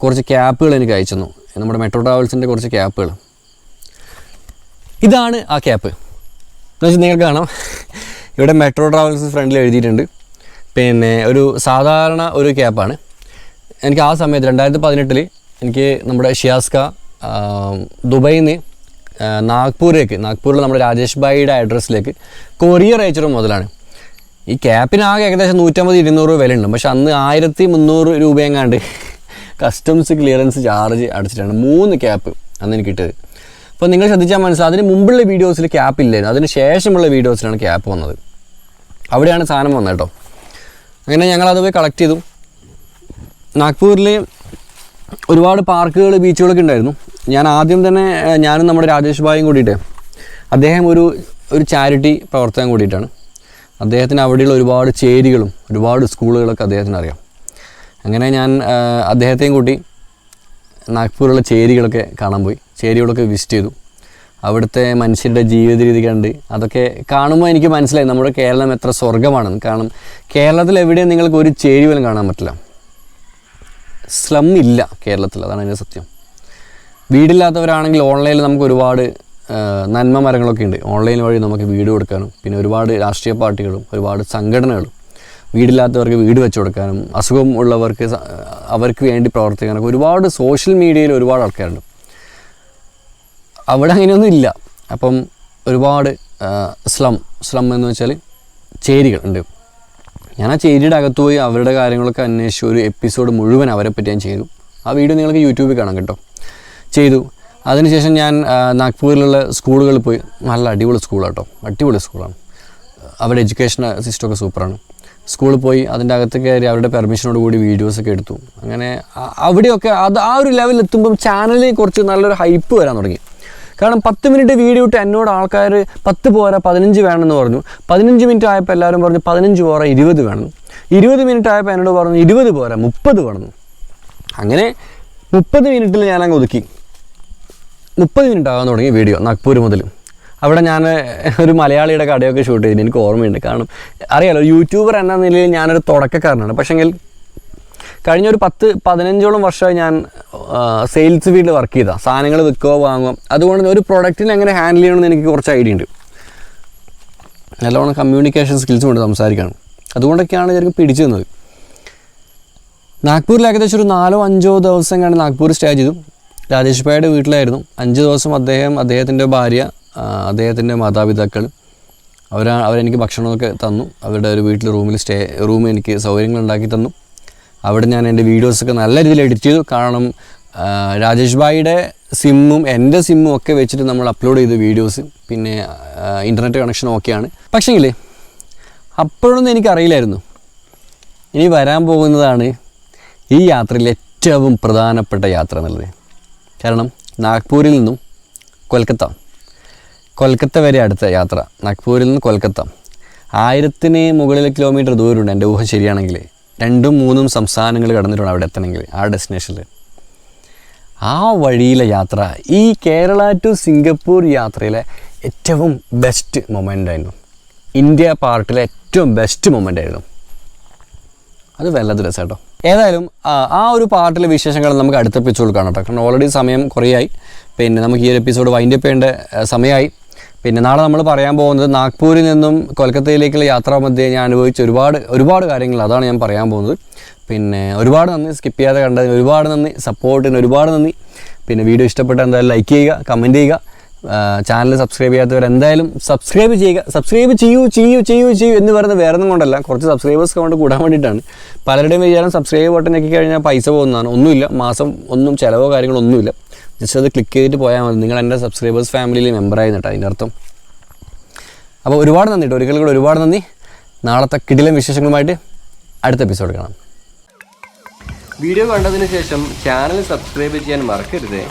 കുറച്ച് ക്യാപ്പുകൾ എനിക്ക് അയച്ചു തന്നു. നമ്മുടെ മെട്രോ ട്രാവൽസിൻ്റെ കുറച്ച് ക്യാപ്പുകൾ. ഇതാണ് ആ ക്യാപ്പ് എന്ന് വെച്ചാൽ നിങ്ങൾക്ക് കാണാം ഇവിടെ മെട്രോ ട്രാവൽസ് ഫ്രണ്ടിൽ എഴുതിയിട്ടുണ്ട്. പിന്നെ ഒരു സാധാരണ ഒരു ക്യാപ്പാണ്. എനിക്ക് ആ സമയത്ത് 2018 എനിക്ക് നമ്മുടെ ഷിയാസ്ക ദുബൈയിൽ നിന്ന് നാഗ്പൂരിൽ നമ്മുടെ രാജേഷ് ഭായിയുടെ അഡ്രസ്സിലേക്ക് കൊറിയർ അയച്ചൊരു മുതലാണ്. ഈ ക്യാപ്പിന് ആകെ ഏകദേശം 150-200 വിലയുണ്ട്. പക്ഷെ അന്ന് 1300 രൂപയെങ്ങാണ്ട് കസ്റ്റംസ് ക്ലിയറൻസ് ചാർജ് അടച്ചിട്ടാണ് 3 ക്യാപ്പ് അന്ന് എനിക്ക് കിട്ടിയത്. അപ്പോൾ നിങ്ങൾ ശ്രദ്ധിച്ചാൽ മനസ്സിലാവും, അതിന് മുമ്പുള്ള വീഡിയോസിൽ ക്യാപ്പ് ഇല്ലായിരുന്നു, അതിന് ശേഷമുള്ള വീഡിയോസിലാണ് ക്യാപ്പ് വന്നത്. അവിടെയാണ് സാധനം വന്നത് കേട്ടോ. അങ്ങനെ ഞങ്ങളത് പോയി കളക്ട് ചെയ്തു. നാഗ്പൂരിൽ ഒരുപാട് പാർക്കുകൾ, ബീച്ചുകളൊക്കെ ഉണ്ടായിരുന്നു. ഞാൻ ആദ്യം തന്നെ ഞാനും നമ്മുടെ രാജേഷ് ഭായും കൂടിയിട്ട്, അദ്ദേഹം ഒരു ചാരിറ്റി പ്രവർത്തനം കൂടിയിട്ടാണ്. അദ്ദേഹത്തിന് അവിടെയുള്ള ഒരുപാട് ചേരികളും ഒരുപാട് സ്കൂളുകളൊക്കെ അദ്ദേഹത്തിന് അറിയാം. അങ്ങനെ ഞാൻ അദ്ദേഹത്തെയും കൂട്ടി നാഗ്പൂരിലുള്ള ചേരികളൊക്കെ കാണാൻ പോയി. ചേരികളൊക്കെ വിസിറ്റ് ചെയ്തു. അവിടുത്തെ മനുഷ്യരുടെ ജീവിത രീതി കണ്ട് അതൊക്കെ കാണുമ്പോൾ എനിക്ക് മനസ്സിലായി നമ്മുടെ കേരളം എത്ര സ്വർഗ്ഗമാണെന്ന്. കാരണം കേരളത്തിൽ എവിടെയും നിങ്ങൾക്ക് ഒരു ചേരി പോലും കാണാൻ പറ്റില്ല. സ്ലം ഇല്ല കേരളത്തിൽ, അതാണ് അതിൻ്റെ സത്യം. വീടില്ലാത്തവരാണെങ്കിൽ ഓൺലൈനിൽ നമുക്ക് ഒരുപാട് നന്മ മരങ്ങളൊക്കെ ഉണ്ട്. ഓൺലൈൻ വഴി നമുക്ക് വീട് കൊടുക്കാനും പിന്നെ ഒരുപാട് രാഷ്ട്രീയ പാർട്ടികളും ഒരുപാട് സംഘടനകളും വീടില്ലാത്തവർക്ക് വീട് വെച്ച് കൊടുക്കാനും അസുഖം ഉള്ളവർക്ക് അവർക്ക് വേണ്ടി പ്രവർത്തിക്കാനൊക്കെ ഒരുപാട് സോഷ്യൽ മീഡിയയിൽ ഒരുപാട് ആൾക്കാരുണ്ട്. അവിടെ അങ്ങനെയൊന്നും ഇല്ല. അപ്പം ഒരുപാട് സ്ലം എന്ന് വെച്ചാൽ ചേരികൾ ഉണ്ട്. ഞാൻ ആ ചേരിയുടെ അകത്ത് പോയി അവരുടെ കാര്യങ്ങളൊക്കെ അന്വേഷിച്ച് ഒരു എപ്പിസോഡ് മുഴുവൻ അവരെ പറ്റി ഞാൻ ചെയ്തു. ആ വീഡിയോ നിങ്ങൾക്ക് യൂട്യൂബിൽ കാണാം കേട്ടോ. ചെയ്തു. അതിനുശേഷം ഞാൻ നാഗ്പൂരിലുള്ള സ്കൂളുകളിൽ പോയി. നല്ല അടിപൊളി സ്കൂളാട്ടോ, അടിപൊളി സ്കൂളാണ്. അവരുടെ എഡ്യൂക്കേഷൻ സിസ്റ്റമൊക്കെ സൂപ്പറാണ്. സ്കൂളിൽ പോയി അതിൻ്റെ അകത്ത് കയറി അവരുടെ പെർമിഷനോട് കൂടി വീഡിയോസൊക്കെ എടുത്തു. അങ്ങനെ അവിടെയൊക്കെ ആ ഒരു ലെവലിലെത്തുമ്പം ചാനലിൽ കുറച്ച് നല്ലൊരു ഹൈപ്പ് വരാൻ തുടങ്ങി. കാരണം 10 മിനിറ്റ് വീഡിയോ ഇട്ട് എന്നോട് ആൾക്കാർ 10 പോരാ 15 വേണമെന്ന് പറഞ്ഞു. 15 മിനിറ്റ് ആയപ്പോൾ എല്ലാവരും പറഞ്ഞു 15 പോരാ 20 വേണം. 20 മിനിറ്റ് ആയപ്പോൾ എന്നോട് പറഞ്ഞു 20 പോരാ 30 വേണം. അങ്ങനെ 30 മിനിറ്റിൽ ഞാനങ്ങ് ഒതുക്കി. 30 മിനിറ്റ് ആകാൻ തുടങ്ങി വീഡിയോ നാഗ്പൂർ മുതൽ. അവിടെ ഞാൻ ഒരു മലയാളിയുടെ കടയൊക്കെ ഷൂട്ട് ചെയ്തിട്ട് എനിക്ക് ഓർമ്മയുണ്ട്. കാരണം അറിയാലോ, യൂട്യൂബർ എന്ന നിലയിൽ ഞാനൊരു തുടക്കക്കാരനാണ്. പക്ഷെങ്കിൽ കഴിഞ്ഞ ഒരു 10-15 വർഷമായി ഞാൻ സെയിൽസ് ഫീൽഡിൽ വർക്ക് ചെയ്താൽ സാധനങ്ങൾ വിൽക്കുക വാങ്ങുക. അതുകൊണ്ട് ഒരു പ്രൊഡക്റ്റിനെ എങ്ങനെ ഹാൻഡിൽ ചെയ്യണമെന്ന് എനിക്ക് കുറച്ച് ഐഡിയ ഉണ്ട്. നല്ലോണം കമ്മ്യൂണിക്കേഷൻ സ്കിൽസും ഉണ്ട്, സംസാരിക്കണം. അതുകൊണ്ടൊക്കെയാണ് എനിക്ക് പിടിച്ചു നിന്നത്. നാഗ്പൂരിൽ ഏകദേശം ഒരു 4-5 ദിവസം കണ്ട് നാഗ്പൂർ സ്റ്റേ ചെയ്തു. രാജേഷ് ഭായിയുടെ വീട്ടിലായിരുന്നു. 5 ദിവസം അദ്ദേഹത്തിൻ്റെ ഭാര്യ, അദ്ദേഹത്തിൻ്റെ മാതാപിതാക്കൾ അവരെനിക്ക് ഭക്ഷണമൊക്കെ തന്നു. അവരുടെ ഒരു വീട്ടിൽ റൂം എനിക്ക് സൗകര്യങ്ങൾ ഉണ്ടാക്കി തന്നു. അവിടെ ഞാൻ എൻ്റെ വീഡിയോസൊക്കെ നല്ല രീതിയിൽ എഡിറ്റ് ചെയ്തു. കാരണം രാജേഷ് ഭായിയുടെ സിമ്മും എൻ്റെ സിമ്മും ഒക്കെ വെച്ചിട്ട് നമ്മൾ അപ്ലോഡ് ചെയ്ത വീഡിയോസ്. പിന്നെ ഇൻ്റർനെറ്റ് കണക്ഷൻ ഓക്കെയാണ്. പക്ഷേങ്കിൽ അപ്പോഴൊന്നും എനിക്കറിയില്ലായിരുന്നു ഇനി വരാൻ പോകുന്നതാണ് ഈ യാത്രയിൽ ഏറ്റവും പ്രധാനപ്പെട്ട യാത്ര എന്നുള്ളത്. കാരണം നാഗ്പൂരിൽ നിന്നും കൊൽക്കത്ത വരെ അടുത്ത യാത്ര. നാഗ്പൂരിൽ നിന്ന് കൊൽക്കത്ത 1000 മുകളിൽ കിലോമീറ്റർ ദൂരമുണ്ട് എൻ്റെ ഊഹം ശരിയാണെങ്കിൽ. 2-3 സംസ്ഥാനങ്ങൾ കടന്നിട്ടുണ്ട് അവിടെ എത്തണമെങ്കിൽ ആ ഡെസ്റ്റിനേഷനിൽ. ആ വഴിയിലെ യാത്ര ഈ കേരള ടു സിംഗപ്പൂർ യാത്രയിലെ ഏറ്റവും ബെസ്റ്റ് മൊമെൻ്റ് ആയിരുന്നു. ഇന്ത്യ പാർട്ടിലെ ഏറ്റവും ബെസ്റ്റ് മൊമെൻ്റ് ആയിരുന്നു. അത് വല്ലാത്ത രസം കേട്ടോ. ഏതായാലും ആ ഒരു പാർട്ടിലെ വിശേഷങ്ങൾ നമുക്ക് അടുത്ത എപ്പിസോഡ് കാണാം കേട്ടോ. കാരണം ഓൾറെഡി സമയം കുറേയായി. പിന്നെ നമുക്ക് ഈ ഒരു എപ്പിസോഡ് വൈൻഡപ്പ് ചെയ്യേണ്ട സമയമായി. പിന്നെ നാളെ നമ്മൾ പറയാൻ പോകുന്നത് നാഗ്പൂരിൽ നിന്നും കൊൽക്കത്തയിലേക്കുള്ള യാത്രാമധ്യേ ഞാൻ അനുഭവിച്ച ഒരുപാട് കാര്യങ്ങൾ, അതാണ് ഞാൻ പറയാൻ പോകുന്നത്. പിന്നെ ഒരുപാട് നന്ദി, സ്കിപ്പ് ചെയ്യാതെ കണ്ടതിന് ഒരുപാട് നന്ദി, സപ്പോർട്ടിന് ഒരുപാട് നന്ദി. പിന്നെ വീഡിയോ ഇഷ്ടപ്പെട്ട എന്തായാലും ലൈക്ക് ചെയ്യുക, കമൻറ്റ് ചെയ്യുക. ചാനൽ സബ്സ്ക്രൈബ് ചെയ്യാത്തവർ എന്തായാലും സബ്സ്ക്രൈബ് ചെയ്യുക. സബ്സ്ക്രൈബ് ചെയ്യൂ എന്ന് പറയുന്നത് വേറെ ഒന്നും കൊണ്ടല്ല, കുറച്ച് സബ്സ്ക്രൈബേഴ്സ് കൊണ്ട് കൂടാൻ വേണ്ടിയിട്ടാണ്. പലരുടെയും വിചാരം സബ്സ്ക്രൈബ് ബട്ടൺ ഞെക്കി കഴിഞ്ഞാൽ പൈസ പോകുന്നതാണ്. ഒന്നുമില്ല, മാസം ഒന്നും ചിലവോ കാര്യങ്ങളൊന്നുമില്ല. ജസ്റ്റ് അത് ക്ലിക്ക് ചെയ്തിട്ട് പോയാൽ മതി. നിങ്ങൾ എൻ്റെ സബ്സ്ക്രൈബേഴ്സ് ഫാമിലിയിൽ മെമ്പറായി കേട്ടോ അതിൻ്റെ അർത്ഥം. അപ്പോൾ ഒരുപാട് നന്ദി കേട്ടോ, ഒരിക്കലും കൂടെ ഒരുപാട് നന്ദി. നാളത്തെ കിടിലൻ വിശേഷങ്ങളുമായിട്ട് അടുത്ത എപ്പിസോഡ് കാണാം. വീഡിയോ കണ്ടതിന് ശേഷം ചാനൽ സബ്സ്ക്രൈബ് ചെയ്യാൻ മറക്കരുത്.